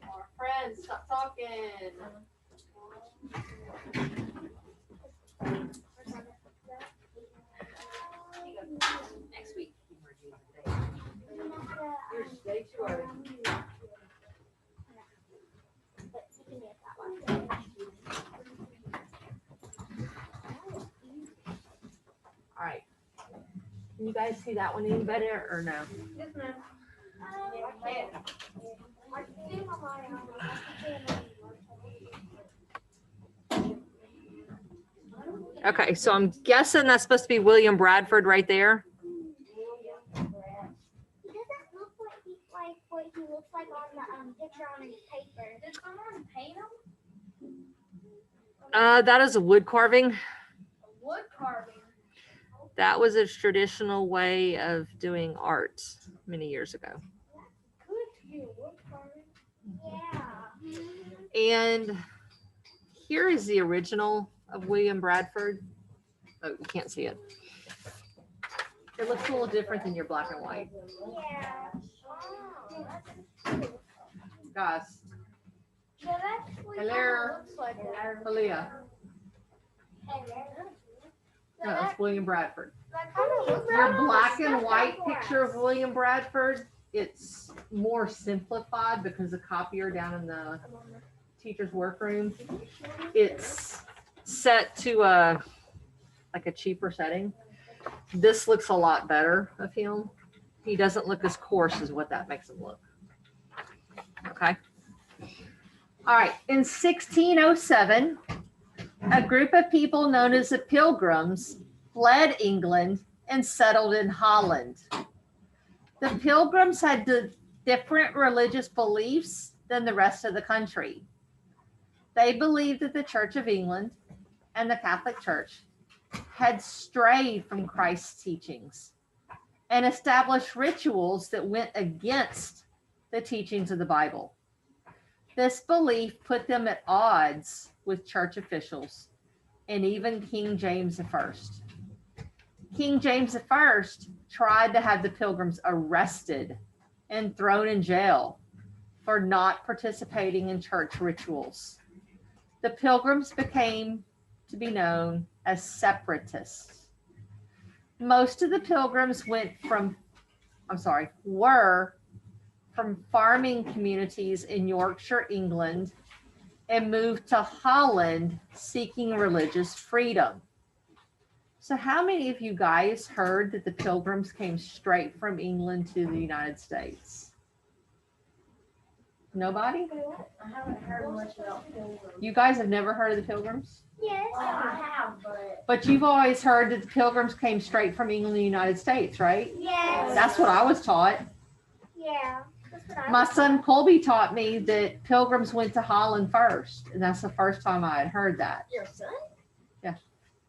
[SPEAKER 1] Our friends, stop talking. Next week. Here's day 2 already. All right. Can you guys see that one any better or no?
[SPEAKER 4] Yes, ma'am. I can't. I can see my mind.
[SPEAKER 1] Okay, so I'm guessing that's supposed to be William Bradford right there.
[SPEAKER 3] Does that look like what he looks like on the picture on his paper?
[SPEAKER 4] Did someone paint him?
[SPEAKER 1] That is a wood carving.
[SPEAKER 4] Wood carving.
[SPEAKER 1] That was a traditional way of doing art many years ago.
[SPEAKER 4] Could be a wood carving.
[SPEAKER 3] Yeah.
[SPEAKER 1] And here is the original of William Bradford. Oh, you can't see it. It looks a little different than your black and white.
[SPEAKER 3] Yeah.
[SPEAKER 1] Guys,
[SPEAKER 4] That actually
[SPEAKER 1] Hello.
[SPEAKER 4] kinda looks like that.
[SPEAKER 1] Malia. No, that's William Bradford.
[SPEAKER 4] That kinda looks
[SPEAKER 1] Your
[SPEAKER 4] like
[SPEAKER 1] black
[SPEAKER 4] stuff
[SPEAKER 1] and white
[SPEAKER 4] like
[SPEAKER 1] picture of William Bradford, it's more simplified because the copier down in the teacher's workroom, it's set to a cheaper setting. This looks a lot better of him. He doesn't look as coarse as what that makes him look. Okay. All right. In 1607, a group of people known as the Pilgrims fled England and settled in Holland. The Pilgrims had different religious beliefs than the rest of the country. They believed that the Church of England and the Catholic Church had strayed from Christ's teachings and established rituals that went against the teachings of the Bible. This belief put them at odds with church officials and even King James I. King James I tried to have the Pilgrims arrested and thrown in jail for not participating in church rituals. The Pilgrims became to be known as separatists. Most of the Pilgrims were from farming communities in Yorkshire, England, and moved to Holland seeking religious freedom. So how many of you guys heard that the Pilgrims came straight from England to the United States? Nobody?
[SPEAKER 3] I haven't heard much about Pilgrims.
[SPEAKER 1] You guys have never heard of the Pilgrims?
[SPEAKER 3] Yes. Well, I have, but.
[SPEAKER 1] But you've always heard that the Pilgrims came straight from England and the United States, right?
[SPEAKER 3] Yes.
[SPEAKER 1] That's what I was taught.
[SPEAKER 3] Yeah. That's what I
[SPEAKER 1] My
[SPEAKER 3] was
[SPEAKER 1] son Colby taught me that Pilgrims went to Holland first, and that's the first time I had heard that.
[SPEAKER 3] Your son?
[SPEAKER 1] Yeah.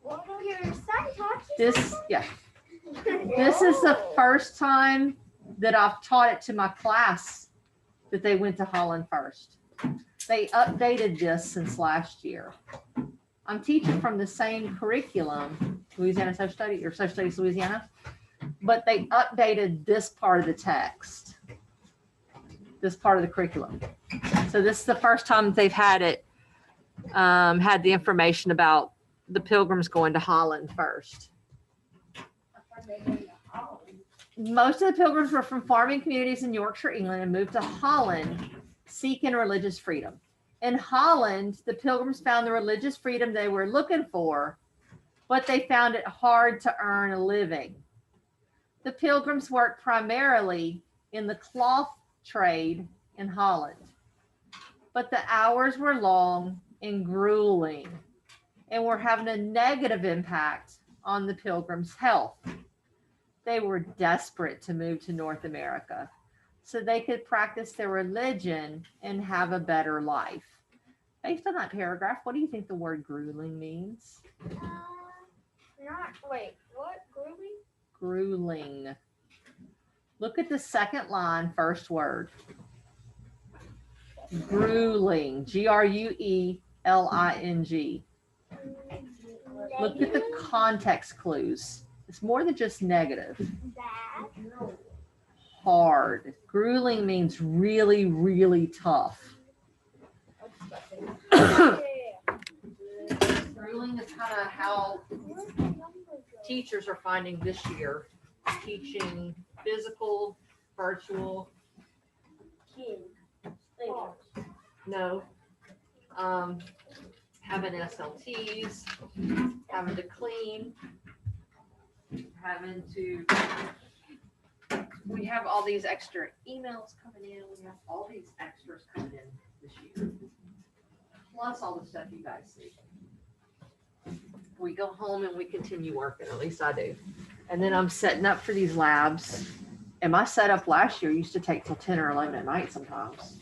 [SPEAKER 3] Well, your son taught you
[SPEAKER 1] This is the first time that I've taught it to my class that they went to Holland first. They updated this since last year. I'm teaching from the same curriculum, Louisiana Social Studies or Social Studies Louisiana, but they updated this part of the text, this part of the curriculum. So this is the first time they've had it, had the information about the Pilgrims going to Holland first. Most of the Pilgrims were from farming communities in Yorkshire, England, and moved to Holland seeking religious freedom. In Holland, the Pilgrims found the religious freedom they were looking for, but they found it hard to earn a living. The Pilgrims worked primarily in the cloth trade in Holland, but the hours were long and grueling and were having a negative impact on the Pilgrims' health. They were desperate to move to North America so they could practice their religion and have a better life. Based on that paragraph, what do you think the word grueling means?
[SPEAKER 4] What? Groovy?
[SPEAKER 1] Grueling. Look at the second line, first word. Grueling. Grueling. Look at the context clues. It's more than just negative.
[SPEAKER 3] bad.
[SPEAKER 1] Hard. Grueling means really, really tough. Grueling is kind of how teachers are finding this year, teaching physical, virtual. No. Having SLTs, having to clean, we have all these extra emails coming in. We have all these extras coming in this year. Plus all the stuff you guys see. We go home and we continue working, at least I do. And then I'm setting up for these labs. And my setup last year used to take till 10 or 11 at night sometimes.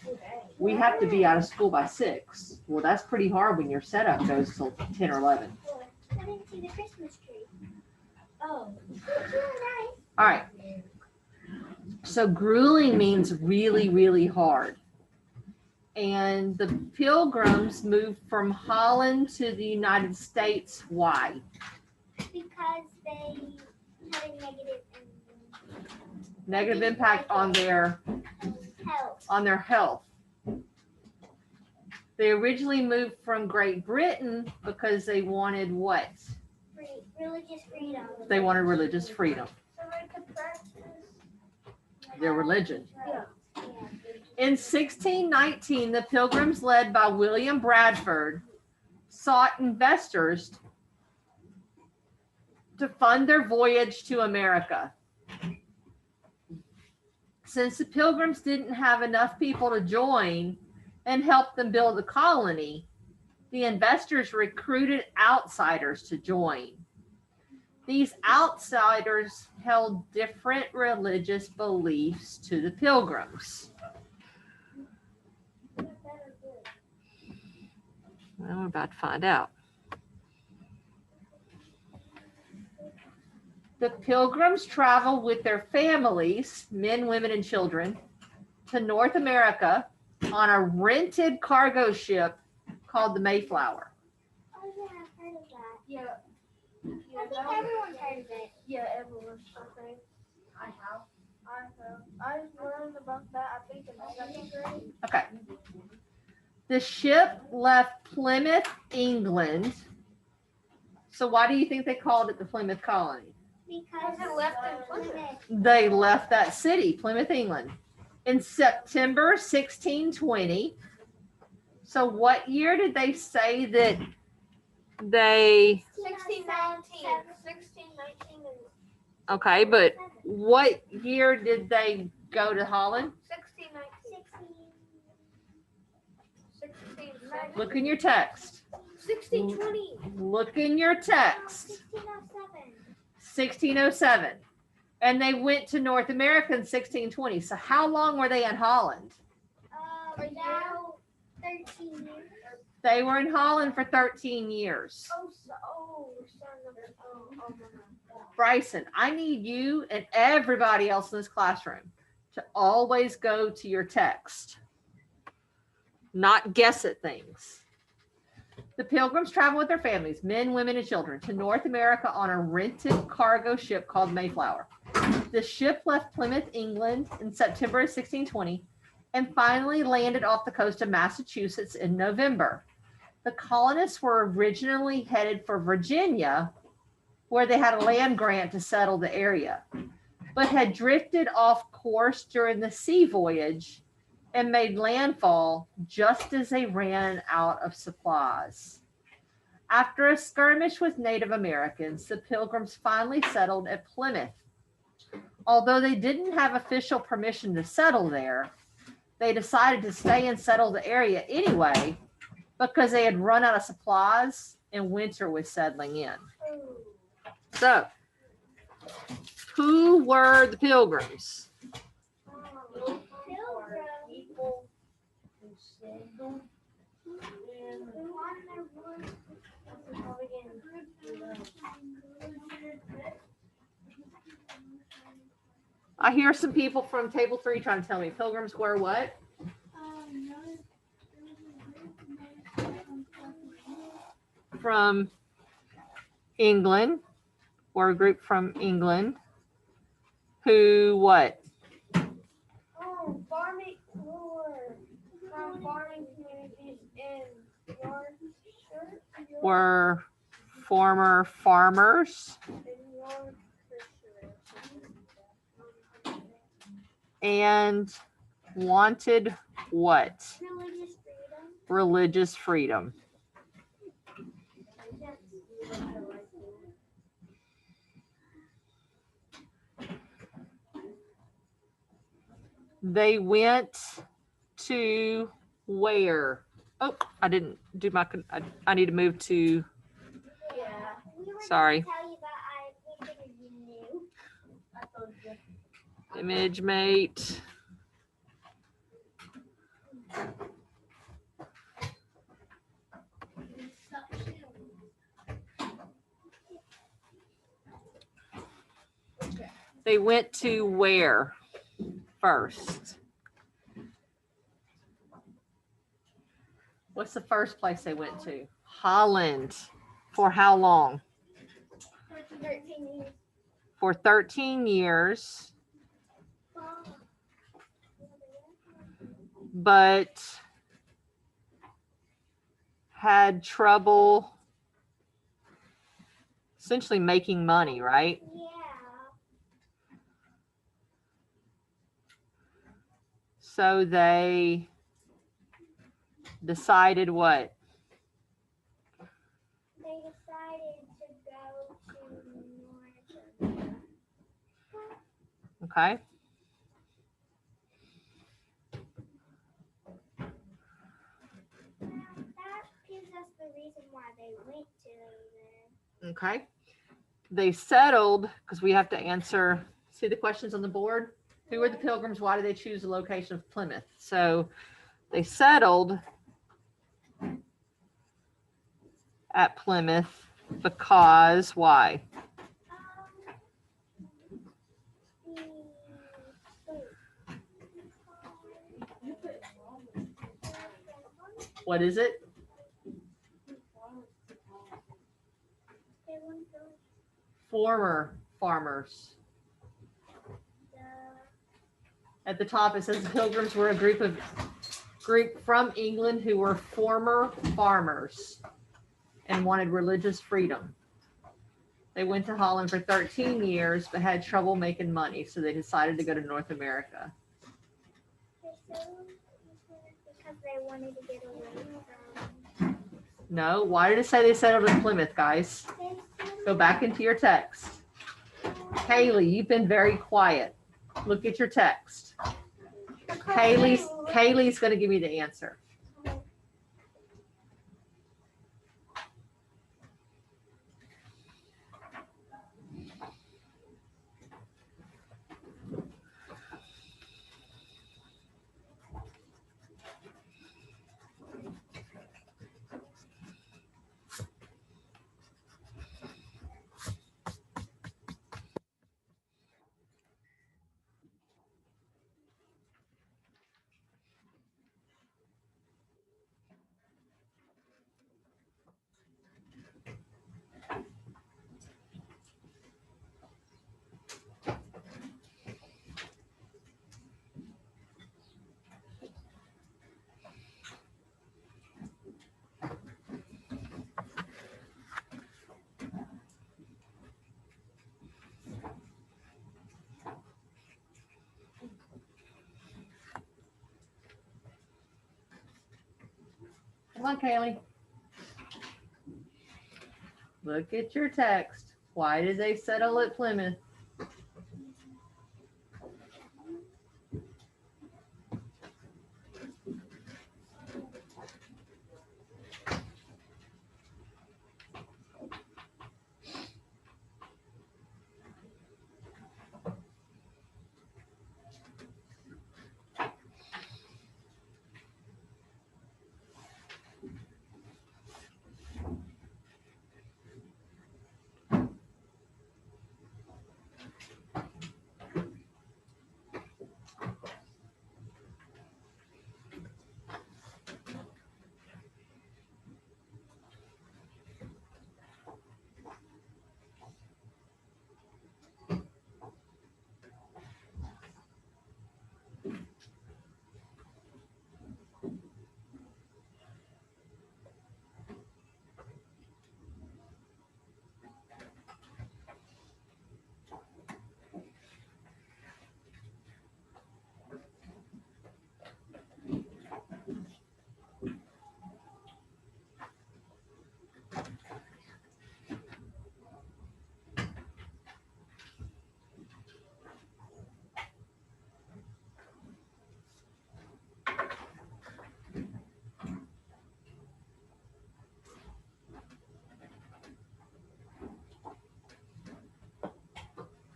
[SPEAKER 1] We have to be out of school by 6. Well, that's pretty hard when your setup goes till 10 or 11.
[SPEAKER 3] I didn't see the Christmas tree. Oh.
[SPEAKER 1] All right. So grueling means really, really hard. And the Pilgrims moved from Holland to the United States. Why?
[SPEAKER 3] Because they had a
[SPEAKER 1] Negative impact on their
[SPEAKER 3] health.
[SPEAKER 1] They originally moved from Great Britain because they wanted what?
[SPEAKER 3] Religious freedom.
[SPEAKER 1] They wanted religious freedom.
[SPEAKER 4] So they could practice
[SPEAKER 1] Their religion.
[SPEAKER 3] Yeah.
[SPEAKER 1] In 1619, the Pilgrims, led by William Bradford, sought investors to fund their voyage to America. Since the Pilgrims didn't have enough people to join and help them build a colony, the investors recruited outsiders to join. These outsiders held different religious beliefs to the Pilgrims. Well, we're about to find out. The Pilgrims traveled with their families, men, women, and children, to North America on a rented cargo ship called the Mayflower.
[SPEAKER 3] Oh yeah, I've heard of that.
[SPEAKER 4] Yeah.
[SPEAKER 3] I think everyone's heard of it.
[SPEAKER 4] Yeah, everyone's okay. I have. I learned about that, I think, in the second grade.
[SPEAKER 1] Okay. The ship left Plymouth, England. So why do you think they called it the Plymouth Colony?
[SPEAKER 3] Because
[SPEAKER 4] it left in Plymouth.
[SPEAKER 1] They left that city, Plymouth, England, in September 1620. So what year did they say that they...
[SPEAKER 4] 1619. 1619 and
[SPEAKER 1] Okay, but what year did they go to Holland?
[SPEAKER 4] 1619.
[SPEAKER 1] Look in your text.
[SPEAKER 2] 1620.
[SPEAKER 1] Look in your text.
[SPEAKER 3] 1607.
[SPEAKER 1] 1607. And they went to North America in 1620. So how long were they in Holland?
[SPEAKER 3] Now 13 years.
[SPEAKER 1] They were in Holland for 13 years. Bryson, I need you and everybody else in this classroom to always go to your text, not guess at things. The Pilgrims traveled with their families, men, women, and children, to North America on a rented cargo ship called Mayflower. The ship left Plymouth, England in September of 1620 and finally landed off the coast of Massachusetts in November. The colonists were originally headed for Virginia, where they had a land grant to settle the area, but had drifted off course during the sea voyage and made landfall just as they ran out of supplies. After a skirmish with Native Americans, the Pilgrims finally settled at Plymouth. Although they didn't have official permission to settle there, they decided to stay and settle the area anyway because they had run out of supplies and winter was settling in. So, who were the Pilgrims? I hear some people from table 3 trying to tell me Pilgrims were what? From England, or a group from England, who what?
[SPEAKER 2] Farming from farming communities in Yorkshire.
[SPEAKER 1] Were former farmers and wanted what? Religious freedom. They went to where? Oh, I didn't do my, I need to move to, sorry. Image mate. They went to where first? What's the first place they went to? Holland. For how long?
[SPEAKER 3] 13 years.
[SPEAKER 1] For 13 years. But had trouble essentially making money, right?
[SPEAKER 3] Yeah.
[SPEAKER 1] So they decided what?
[SPEAKER 3] They decided to go to North America.
[SPEAKER 1] Okay.
[SPEAKER 3] That gives us the reason why they went to there.
[SPEAKER 1] Okay. They settled, because we have to answer, see the questions on the board? Who were the Pilgrims? Why did they choose the location of Plymouth? So they settled at Plymouth because why? What is it? Former farmers. At the top it says the Pilgrims were a group from England who were former farmers and wanted religious freedom. They went to Holland for 13 years but had trouble making money, so they decided to go to North America.
[SPEAKER 3] Because they wanted to get away from.
[SPEAKER 1] No, why did it say they settled in Plymouth, guys? Go back into your text. Kaylee, you've been very quiet. Look at your text. Kaylee's going to give me the answer. on, Kaylee. Look at your text. Why did they settle at Plymouth?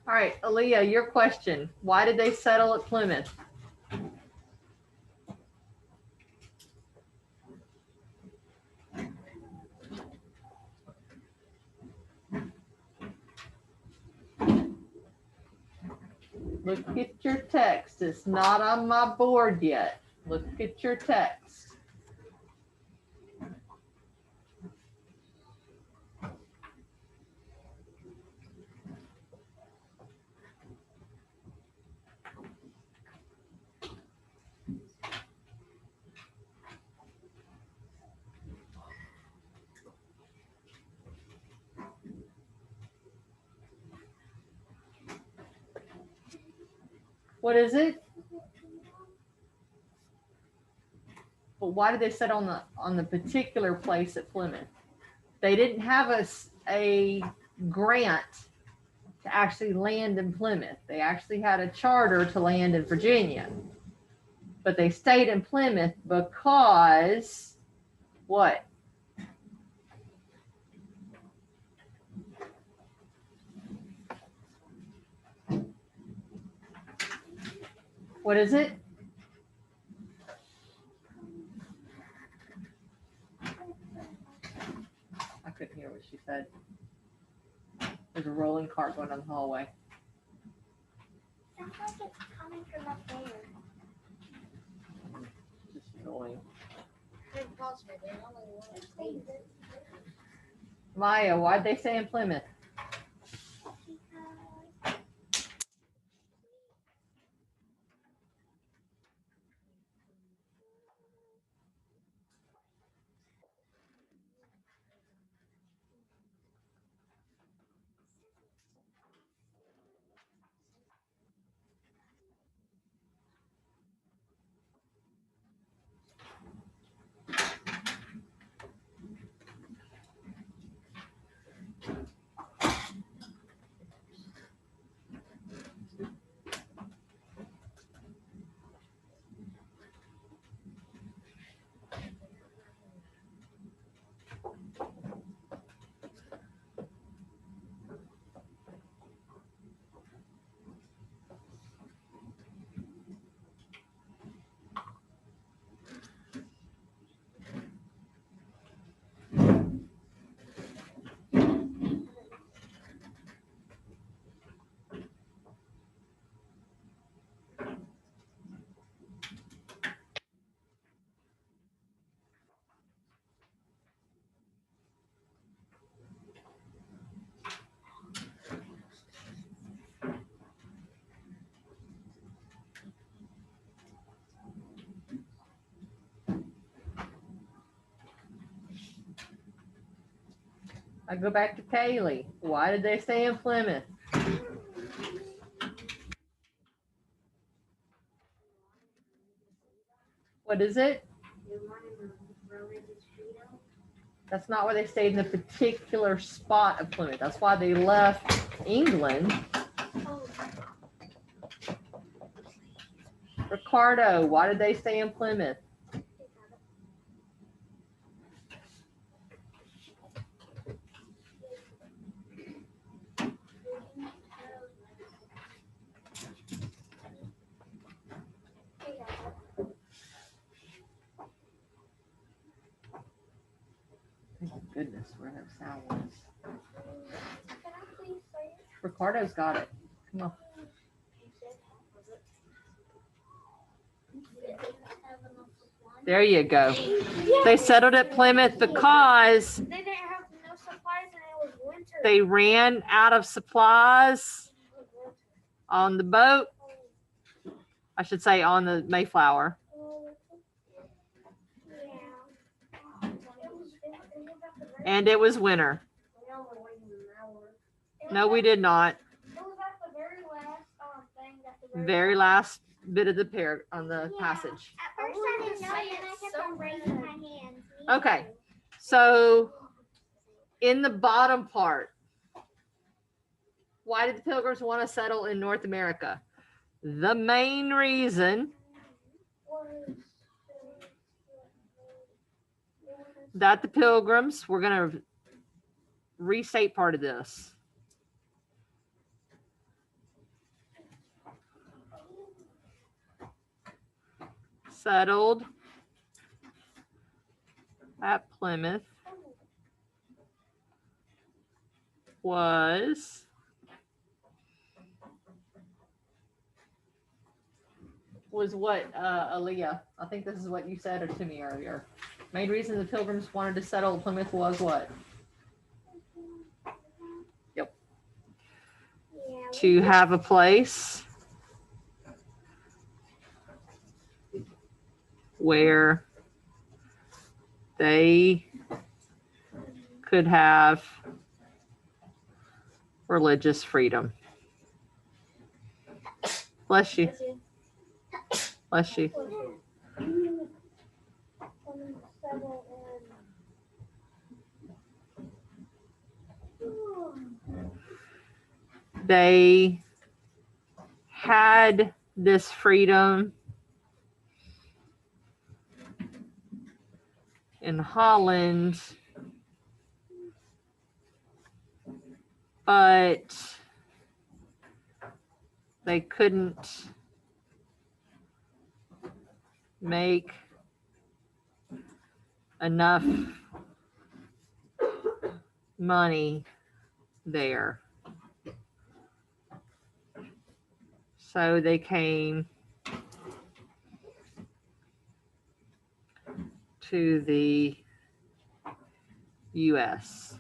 [SPEAKER 1] All right, Aaliyah, your question. Why did they settle at Plymouth? Look at your text. It's not on my board yet. Look at your text. What is it? But why did they settle on the particular place at Plymouth? They didn't have a grant to actually land in Plymouth. They actually had a charter to land in Virginia. But they stayed in Plymouth because what? What is it? I couldn't hear what she said. There's a rolling cart going down the hallway.
[SPEAKER 3] Sounds like it's coming from up there.
[SPEAKER 1] Just annoying. Maya, why'd they stay in Plymouth? I go back to Kaylee. Why did they stay in Plymouth? What is it?
[SPEAKER 3] They wanted to roam in the street.
[SPEAKER 1] That's not why they stayed in the particular spot of Plymouth. That's why they left England. Ricardo, why did they stay in Plymouth? Thank goodness, where that sound was.
[SPEAKER 2] Can I please say it?
[SPEAKER 1] Ricardo's got it. Come on. There you go. They settled at Plymouth because
[SPEAKER 2] They didn't have no supplies and it was winter.
[SPEAKER 1] they ran out of supplies on the boat. I should say on the Mayflower. And it was winter. No, we did not.
[SPEAKER 2] It was at the very last thing.
[SPEAKER 1] Very last bit of the on the passage.
[SPEAKER 3] At first I didn't know, and I kept on raising my hands.
[SPEAKER 1] Okay. So in the bottom part, why did the Pilgrims want to settle in North America? The main reason that the Pilgrims, we're going to restate part of this. Settled at Plymouth was what, Aaliyah? I think this is what you said to me earlier. Main reason the Pilgrims wanted to settle at Plymouth was what? Yep.
[SPEAKER 3] Yeah,
[SPEAKER 1] To have a place where they could have religious freedom. Bless you. Bless you. They had this freedom in Holland, but they couldn't make enough money there. So they came to the U.S.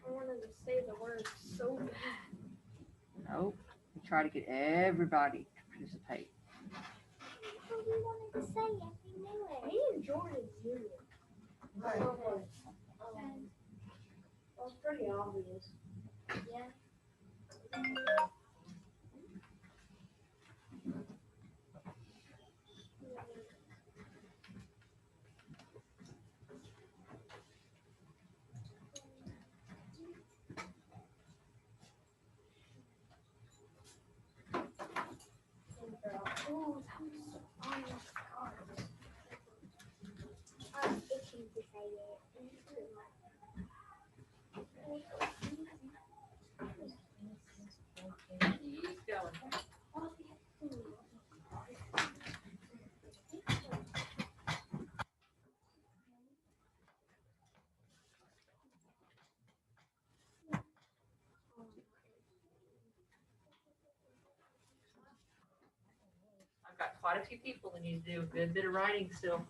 [SPEAKER 2] I wanted to say the word so bad.
[SPEAKER 1] Nope. We try to get everybody to participate.
[SPEAKER 3] we wanted to say it. We knew it.
[SPEAKER 2] Me and Jordan knew it. Right. Well, it's pretty obvious.
[SPEAKER 3] Yeah.
[SPEAKER 2] Oh, that was so obvious.
[SPEAKER 3] I was itching to say it.
[SPEAKER 1] Keep going. I've got quite a few people that need to do a good bit of writing still.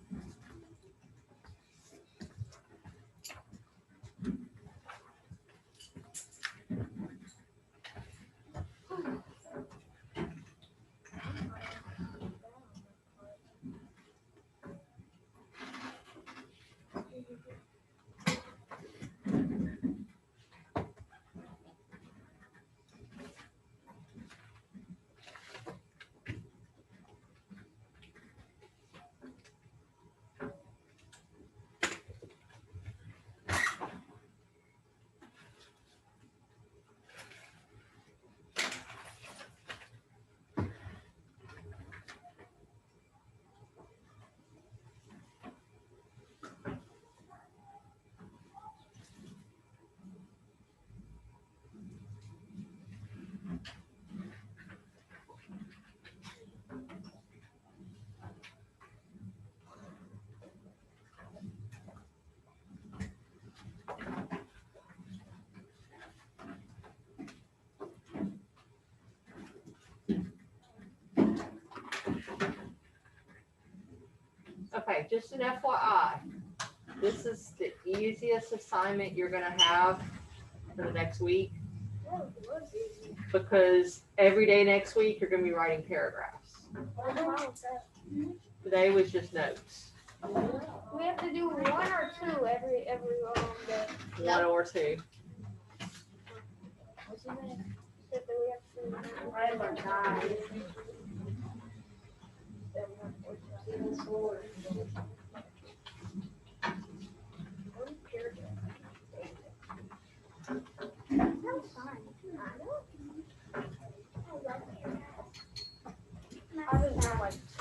[SPEAKER 1] Okay, just an FYI. This is the easiest assignment you're gonna have for the next week. Because every day next week, you're gonna be writing paragraphs. Today was just notes.
[SPEAKER 4] We have to do 1 or 2 every day.
[SPEAKER 1] 1 or 2.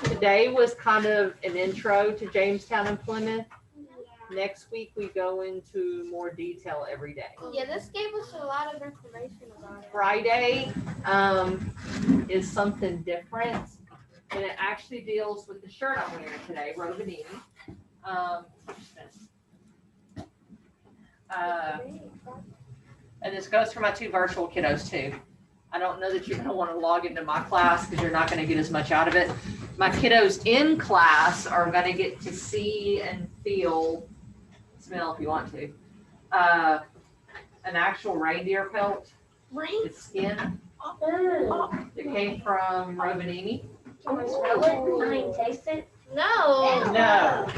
[SPEAKER 1] Today was kind of an intro to Jamestown and Plymouth. Next week, we go into more detail every day.
[SPEAKER 4] Yeah, this gave us a lot of information about it.
[SPEAKER 1] Friday is something different, and it actually deals with the shirt I'm wearing today, Rovanini. And this goes for my 2 virtual kiddos too. I don't know that you're going to want to log into my class because you're not going to get as much out of it. My kiddos in class are going to get to see and feel, smell if you want to, an actual reindeer pelt. It's skin. It came from Rovanini.
[SPEAKER 3] Can we smell it? I mean, taste it?
[SPEAKER 4] No.
[SPEAKER 1] No.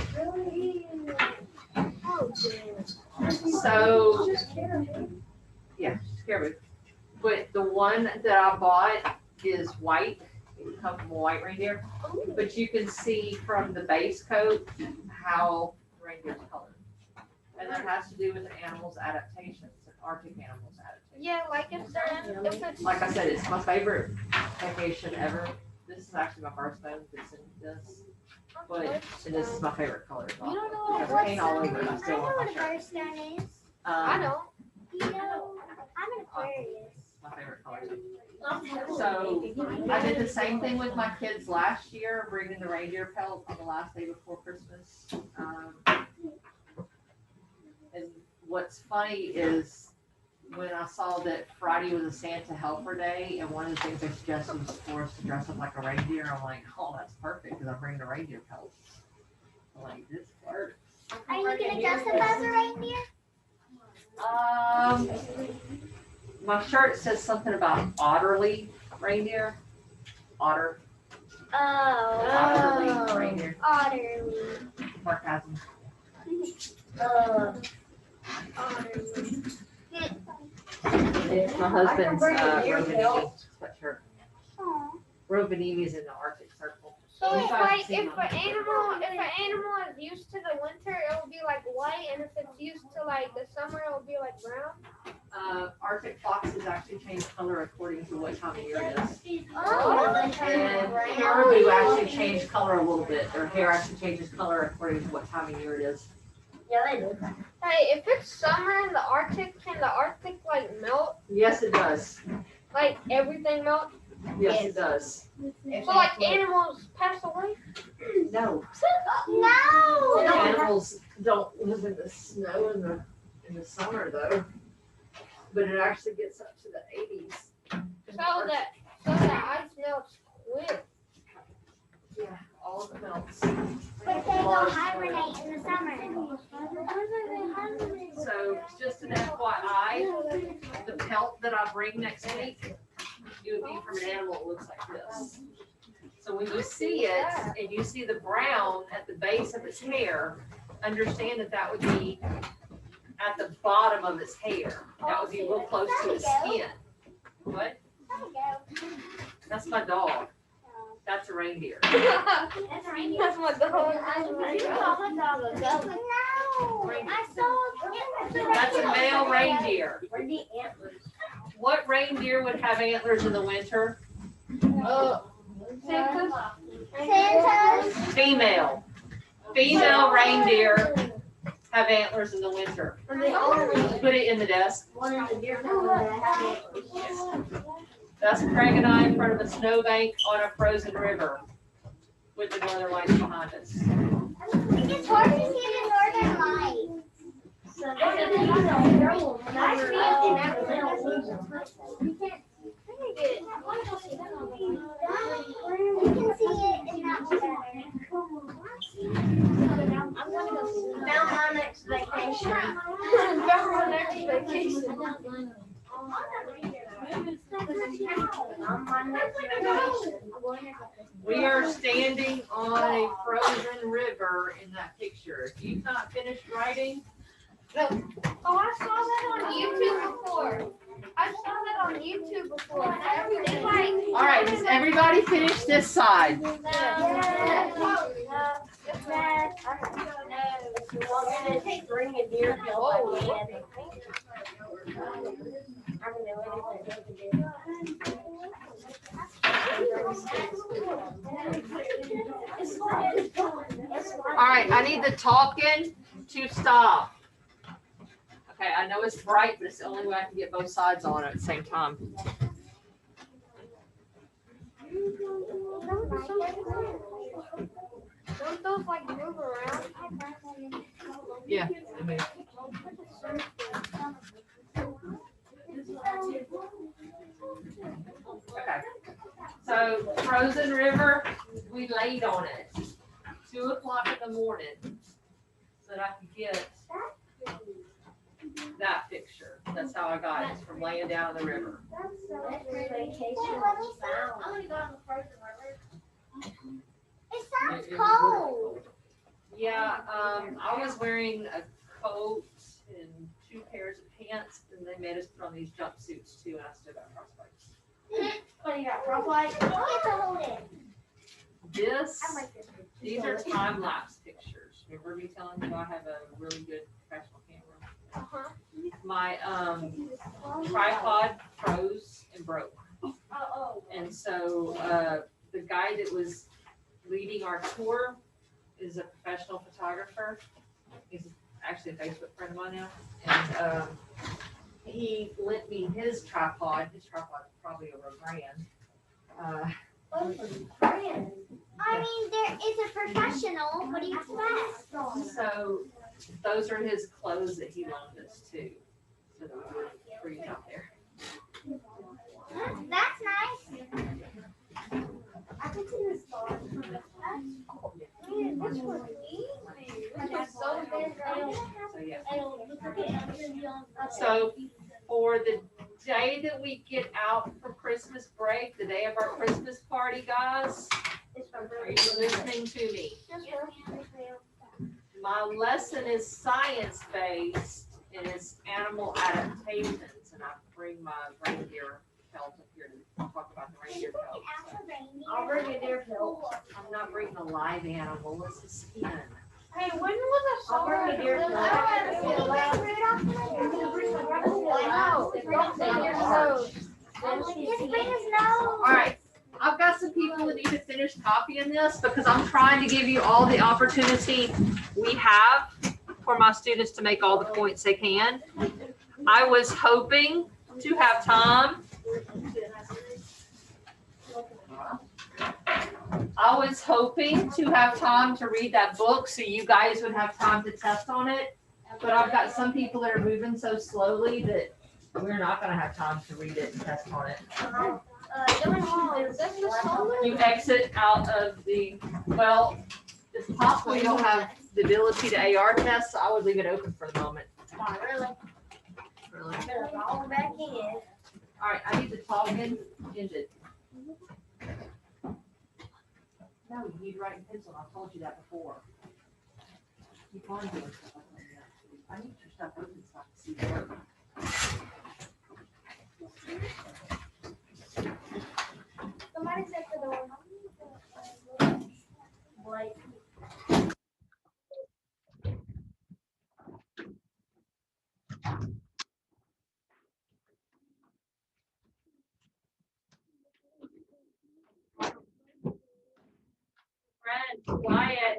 [SPEAKER 3] Oh, dear.
[SPEAKER 1] So, yeah, caribou. But the one that I bought is white. It comes from a white reindeer. But you can see from the base coat how reindeer's colored. And that has to do with the animal's adaptations, and Arctic animals' adaptations.
[SPEAKER 4] Yeah, like if it's
[SPEAKER 1] Like I said, it's my favorite vacation ever. This is actually my first time visiting this. But and this is my favorite color.
[SPEAKER 4] You don't know
[SPEAKER 1] Because
[SPEAKER 4] what
[SPEAKER 1] paint all over it. I
[SPEAKER 3] I
[SPEAKER 1] still
[SPEAKER 3] know
[SPEAKER 1] want
[SPEAKER 3] what
[SPEAKER 1] my
[SPEAKER 3] a
[SPEAKER 1] shirt.
[SPEAKER 3] birthstone is.
[SPEAKER 4] I don't.
[SPEAKER 3] You know, I'm an Aquarius.
[SPEAKER 1] My favorite color. So I did the same thing with my kids last year, bringing the reindeer pelt on the last day before Christmas. And what's funny is when I saw that Friday was a Santa Helper Day, and one of the things they suggested was for us to dress up like a reindeer, I'm like, oh, that's perfect because I'm bringing the reindeer pelt. I'm like, this works.
[SPEAKER 3] Are you gonna dress up as a reindeer?
[SPEAKER 1] My shirt says something about otterly reindeer. Otter.
[SPEAKER 3] Oh.
[SPEAKER 1] Otterly reindeer.
[SPEAKER 3] Otterly.
[SPEAKER 1] Sarcasm. It's my husband's Rovanini sweatshirt.
[SPEAKER 3] Aw.
[SPEAKER 1] Rovanini is in the Arctic Circle.
[SPEAKER 4] So
[SPEAKER 1] You
[SPEAKER 4] it's
[SPEAKER 1] guys
[SPEAKER 4] like
[SPEAKER 1] see
[SPEAKER 4] if
[SPEAKER 1] my-
[SPEAKER 4] an animal is used to the winter, it will be like white, and if it's used to like the summer, it will be like brown.
[SPEAKER 1] Arctic foxes actually change color according to what time of year it is.
[SPEAKER 3] Oh.
[SPEAKER 1] And caribou actually change color a little bit. Their hair actually changes color according to what time of year it is.
[SPEAKER 3] Yeah, they do.
[SPEAKER 4] Hey, if it's summer in the Arctic, can the Arctic like melt?
[SPEAKER 1] Yes, it does.
[SPEAKER 4] Like everything melt?
[SPEAKER 1] Yes, it does.
[SPEAKER 4] So like animals pass away?
[SPEAKER 1] No,
[SPEAKER 3] No.
[SPEAKER 1] animals don't live in the snow in the summer though. But it actually gets up to the 80s.
[SPEAKER 4] So that ice melts quick.
[SPEAKER 1] Yeah, all of it melts.
[SPEAKER 3] But they go hibernate in the summer.
[SPEAKER 1] So just an FYI, the pelt that I bring next week, it would be from an animal that looks like this. So when you see it and you see the brown at the base of its hair, understand that that would be at the bottom of its hair. That would be real close to its skin. What? That's my dog. That's a reindeer.
[SPEAKER 4] That's my dog.
[SPEAKER 3] No. I saw.
[SPEAKER 1] That's a male reindeer.
[SPEAKER 3] Where'd the antlers?
[SPEAKER 1] What reindeer would have antlers in the winter?
[SPEAKER 3] Santa's.
[SPEAKER 1] Female. Female reindeer have antlers in the winter. Put it in the desk.
[SPEAKER 3] One in the deer family that have antlers.
[SPEAKER 1] That's Craig and I in front of a snowbank on a frozen river with the northern lights behind us.
[SPEAKER 3] It's hard to see the northern lights. We can see it in that one.
[SPEAKER 4] vacation. Go on next vacation.
[SPEAKER 1] We are standing on a frozen river in that picture. If you've not finished writing,
[SPEAKER 4] Oh, I saw that on YouTube before. I saw that on YouTube before.
[SPEAKER 1] all right, does everybody finish this side?
[SPEAKER 3] Bring a deer pill.
[SPEAKER 1] All right, I need the talking to stop. Okay, I know it's bright, but it's the only way I can get both sides on at the same time.
[SPEAKER 4] Don't those like move around?
[SPEAKER 1] Yeah. Okay. So frozen river, we laid on it 2 o'clock in the morning so that I could get that picture. That's how I got it, from laying down on the river.
[SPEAKER 3] It sounds cold.
[SPEAKER 1] Yeah, I was wearing a coat and 2 pairs of pants, and they made us put on these jumpsuits too, and I still got frostbite.
[SPEAKER 3] Oh, you got frostbite? You get to hold it.
[SPEAKER 1] This,
[SPEAKER 3] I like this.
[SPEAKER 1] these are time lapse pictures. Remember me telling you I have a really good professional camera?
[SPEAKER 4] Uh-huh.
[SPEAKER 1] My tripod froze and broke.
[SPEAKER 4] Oh.
[SPEAKER 1] And so the guy that was leading our tour is a professional photographer. He's actually a Facebook friend of mine now. And he lent me his tripod. His tripod is probably over $1,000.
[SPEAKER 3] I mean, there is a professional. What do you expect?
[SPEAKER 1] So those are his clothes that he loaned us too. So that we wouldn't freeze out there.
[SPEAKER 3] That's nice. I can see the stars.
[SPEAKER 4] This was neat. This was so big.
[SPEAKER 1] So yeah. So for the day that we get out for Christmas break, the day of our Christmas party, guys, are you listening to me? My lesson is science-based and it's animal adaptations, and I bring my reindeer pelt up here to talk about the reindeer pelt.
[SPEAKER 4] I'll bring a deer pill.
[SPEAKER 1] I'm not bringing a live animal, it's the skin.
[SPEAKER 4] Hey, when was
[SPEAKER 3] I'll bring a deer pill.
[SPEAKER 4] No, don't say your nose.
[SPEAKER 1] All right, I've got some people that need to finish copying this because I'm trying to give you all the opportunity we have for my students to make all the points they can. I was hoping to have time. I was hoping to have time to read that book so you guys would have time to test on it. But I've got some people that are moving so slowly that we're not going to have time to read it and test on it. You exit out of the, well, it's possible you don't have the ability to AR test, so I would leave it open for the moment.
[SPEAKER 3] Really?
[SPEAKER 1] Really?
[SPEAKER 3] All back in.
[SPEAKER 1] All right, I need the toggle ended. No, you need to write in pencil. I told you that before. Keep on doing stuff like that. I need your stuff open so I can see the work.
[SPEAKER 3] Somebody's at the door. Blake.
[SPEAKER 1] Friends, quiet.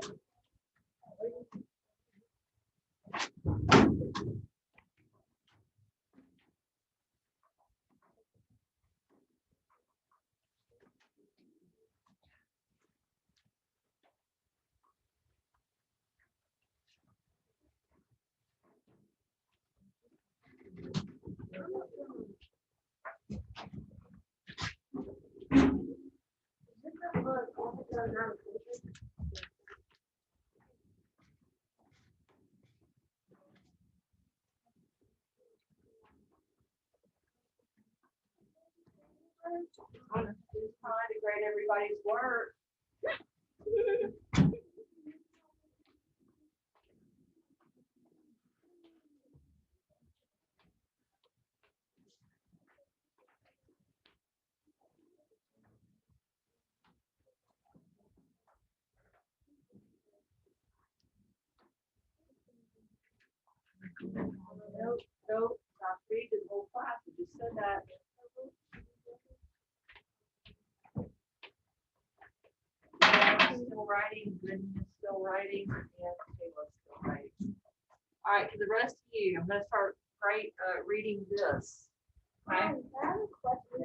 [SPEAKER 1] I'm just trying to grade everybody's work. Nope, nope, not read the whole class, we just said that. Still writing, Goodness still writing, and Kayla's still writing. All right, for the rest of you, I'm gonna start reading this. Okay?
[SPEAKER 2] I have a question.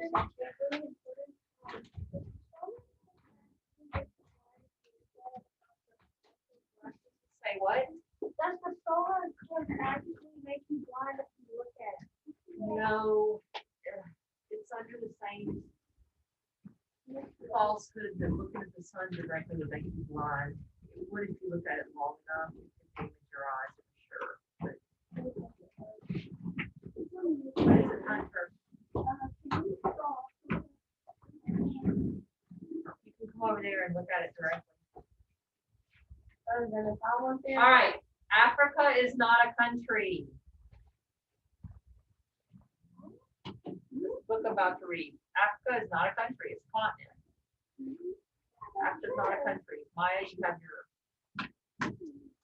[SPEAKER 1] Say what?
[SPEAKER 2] Does the solar eclipse actually make you blind if you look at it?
[SPEAKER 1] No, it's under the same falsehood that looking at the sun directly would make you blind. It would if you look at it long enough, it can damage your eyes for sure. But what is it, Hunter? You can come over there and look at it directly. All right, Africa is not a country. This book I'm about to read. Africa is not a country, it's a continent. Africa is not a country. Maya, you have your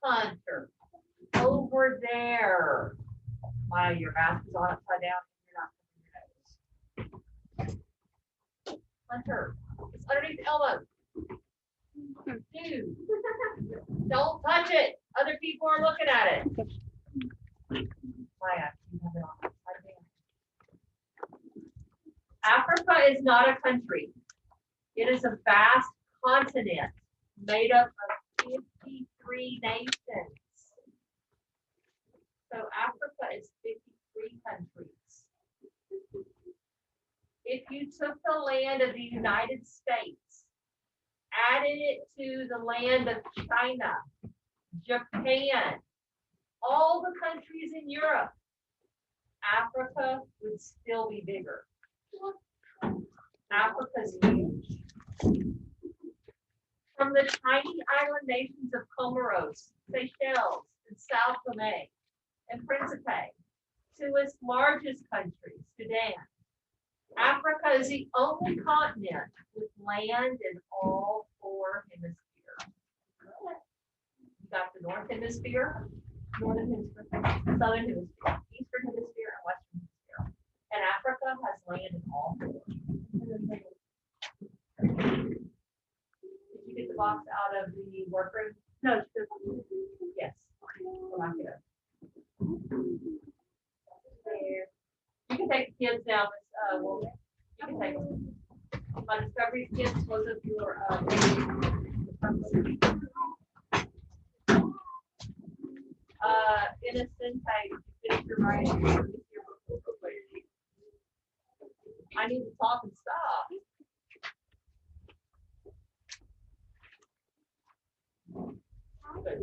[SPEAKER 1] Hunter. Over there. Maya, your mask is on upside down. You're not covering your nose. Hunter, it's underneath the elbow. Dude, don't touch it. Other people are looking at it. Maya, you have it on upside down. Africa is not a country. It is a vast continent made up of 53 nations. So Africa is 53 countries. If you took the land of the United States, added it to the land of China, Japan, all the countries in Europe, Africa would still be bigger. Africa's huge. From the tiny island nations of Comoros, Seychelles, and Sao Tome and Principe to its largest country, Sudan, Africa is the only continent with land in all four hemispheres. You got the North Hemisphere, Northern Hemisphere, Southern Hemisphere, Eastern Hemisphere, and Western Hemisphere. And Africa has land in all four. Did you get the box out of the workroom? No. Yes. Back there. You can take the kids now, Miss Woolman. You can take them. My Discovery kids was of your innocent type. Finish your writing. I need to talk and stop. Good.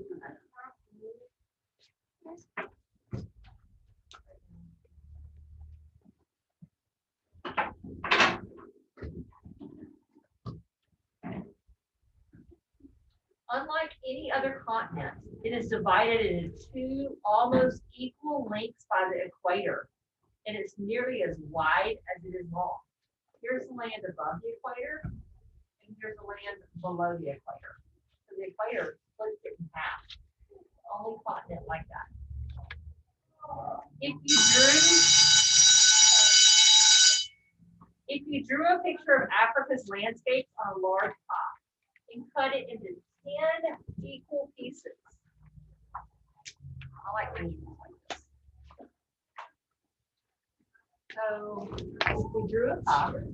[SPEAKER 1] Unlike any other continent, it is divided into two almost equal lengths by the equator, and it's nearly as wide as it is long. Here's the land above the equator, and here's the land below the equator. So the equator splits it in half. Only continent like that. If you drew a picture of Africa's landscapes on a large pot and cut it into 10 equal pieces. I like reading like this. So we drew a pot and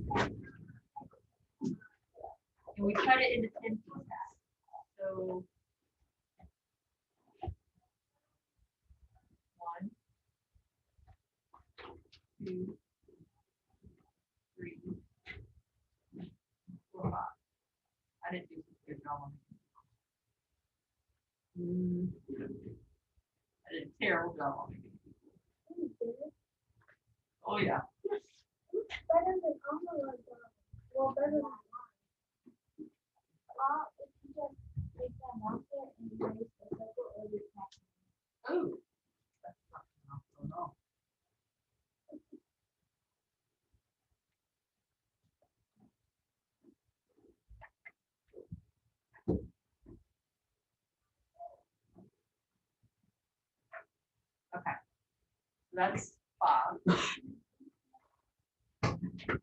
[SPEAKER 1] we cut it into 10 pieces. So 1, 2, 3, 4, 5. I didn't do this good job on it. I did a terrible job on it. Oh yeah.
[SPEAKER 2] Better than Amara done.
[SPEAKER 1] That's 5. That's 10.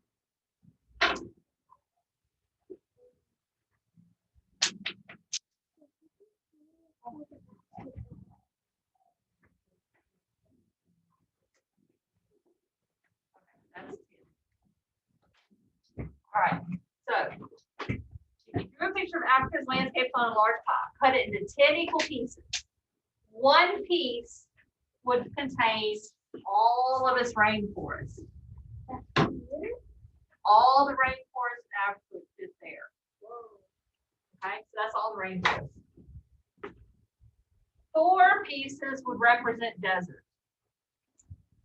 [SPEAKER 1] All right. So if you drew a picture of Africa's landscapes on a large pie, cut it into 10 equal pieces. One piece would contain all of its rainforest. All the rainforest in Africa is there. Okay, so that's all the rainforest. 4 pieces would represent desert.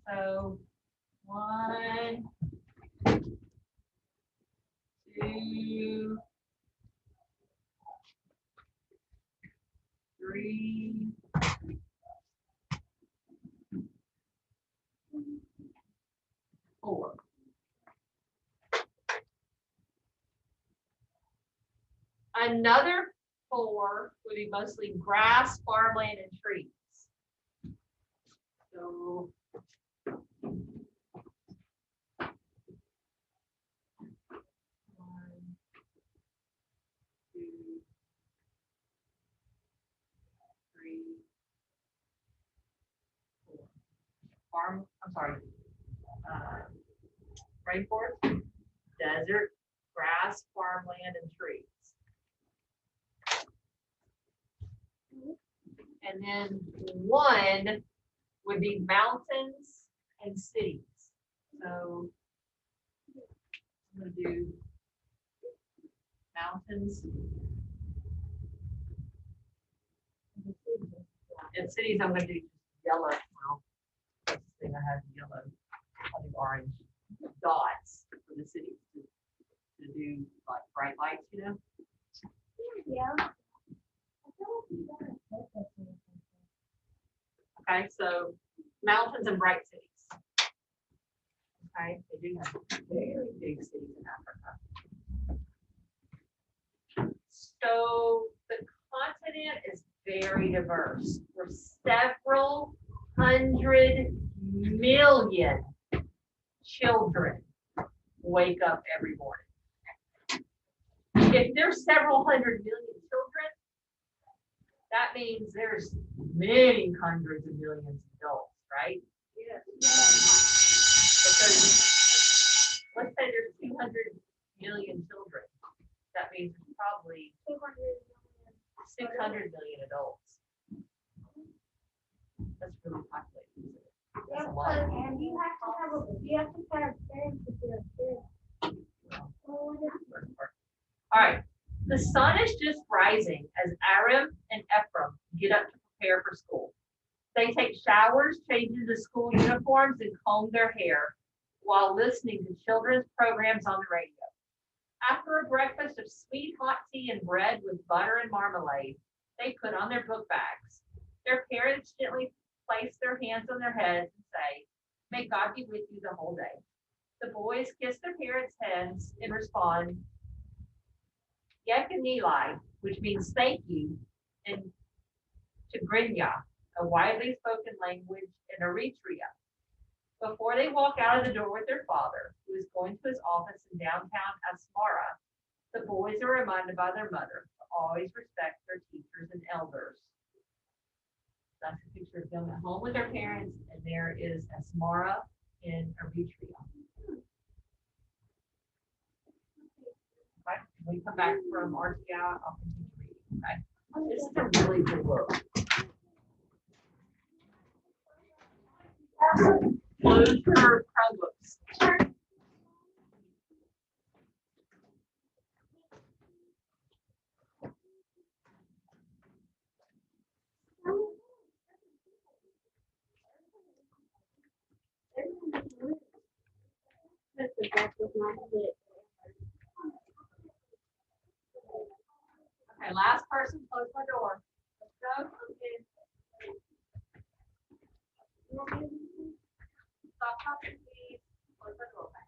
[SPEAKER 1] So 1, 2, 3, 4. Another 4 would be mostly grass, farmland, and trees. So 1, 2, 3, 4. Rainforest, desert, grass, farmland, and trees. And then 1 would be mountains and cities. So I'm going to do mountains and cities. I'm going to do yellow. Well, this thing I have yellow. I'll do orange dots for the cities to do like bright lights, you know?
[SPEAKER 2] Yeah.
[SPEAKER 1] Okay, so mountains and bright cities. Okay, they do have very big cities in Africa. So the continent is very diverse. For several 100 million children wake up every morning. If there's several 100 million children, that means there's many hundreds of millions of adults, right? Yeah. Because let's say there's 200 million children. That means there's probably 600 million adults. That's really populated. That's a lot.
[SPEAKER 2] And you have to have parents to do it.
[SPEAKER 1] All right. The sun is just rising as Aram and Ephraim get up to prepare for school. They take showers, change into school uniforms, and comb their hair while listening to children's programs on the radio. After a breakfast of sweet hot tea and bread with butter and marmalade, they put on their book bags. Their parents gently place their hands on their heads and say, "May God be with you the whole day." The boys kiss their parents' heads and respond, Yekanili, which means thank you, in Tigrinya, a widely spoken language in Eritrea. Before they walk out of the door with their father, who is going to his office in downtown Asmara, the boys are reminded by their mother to always respect their teachers and elders. That's a picture of them at home with their parents, and there is Asmara in Eritrea. Right? When we come back from RTI, I'll continue reading. Okay? This is a really good book. Close your Chromebooks. Okay, last person, close my door. Let's go. Okay. Stop talking, please. Close my door back.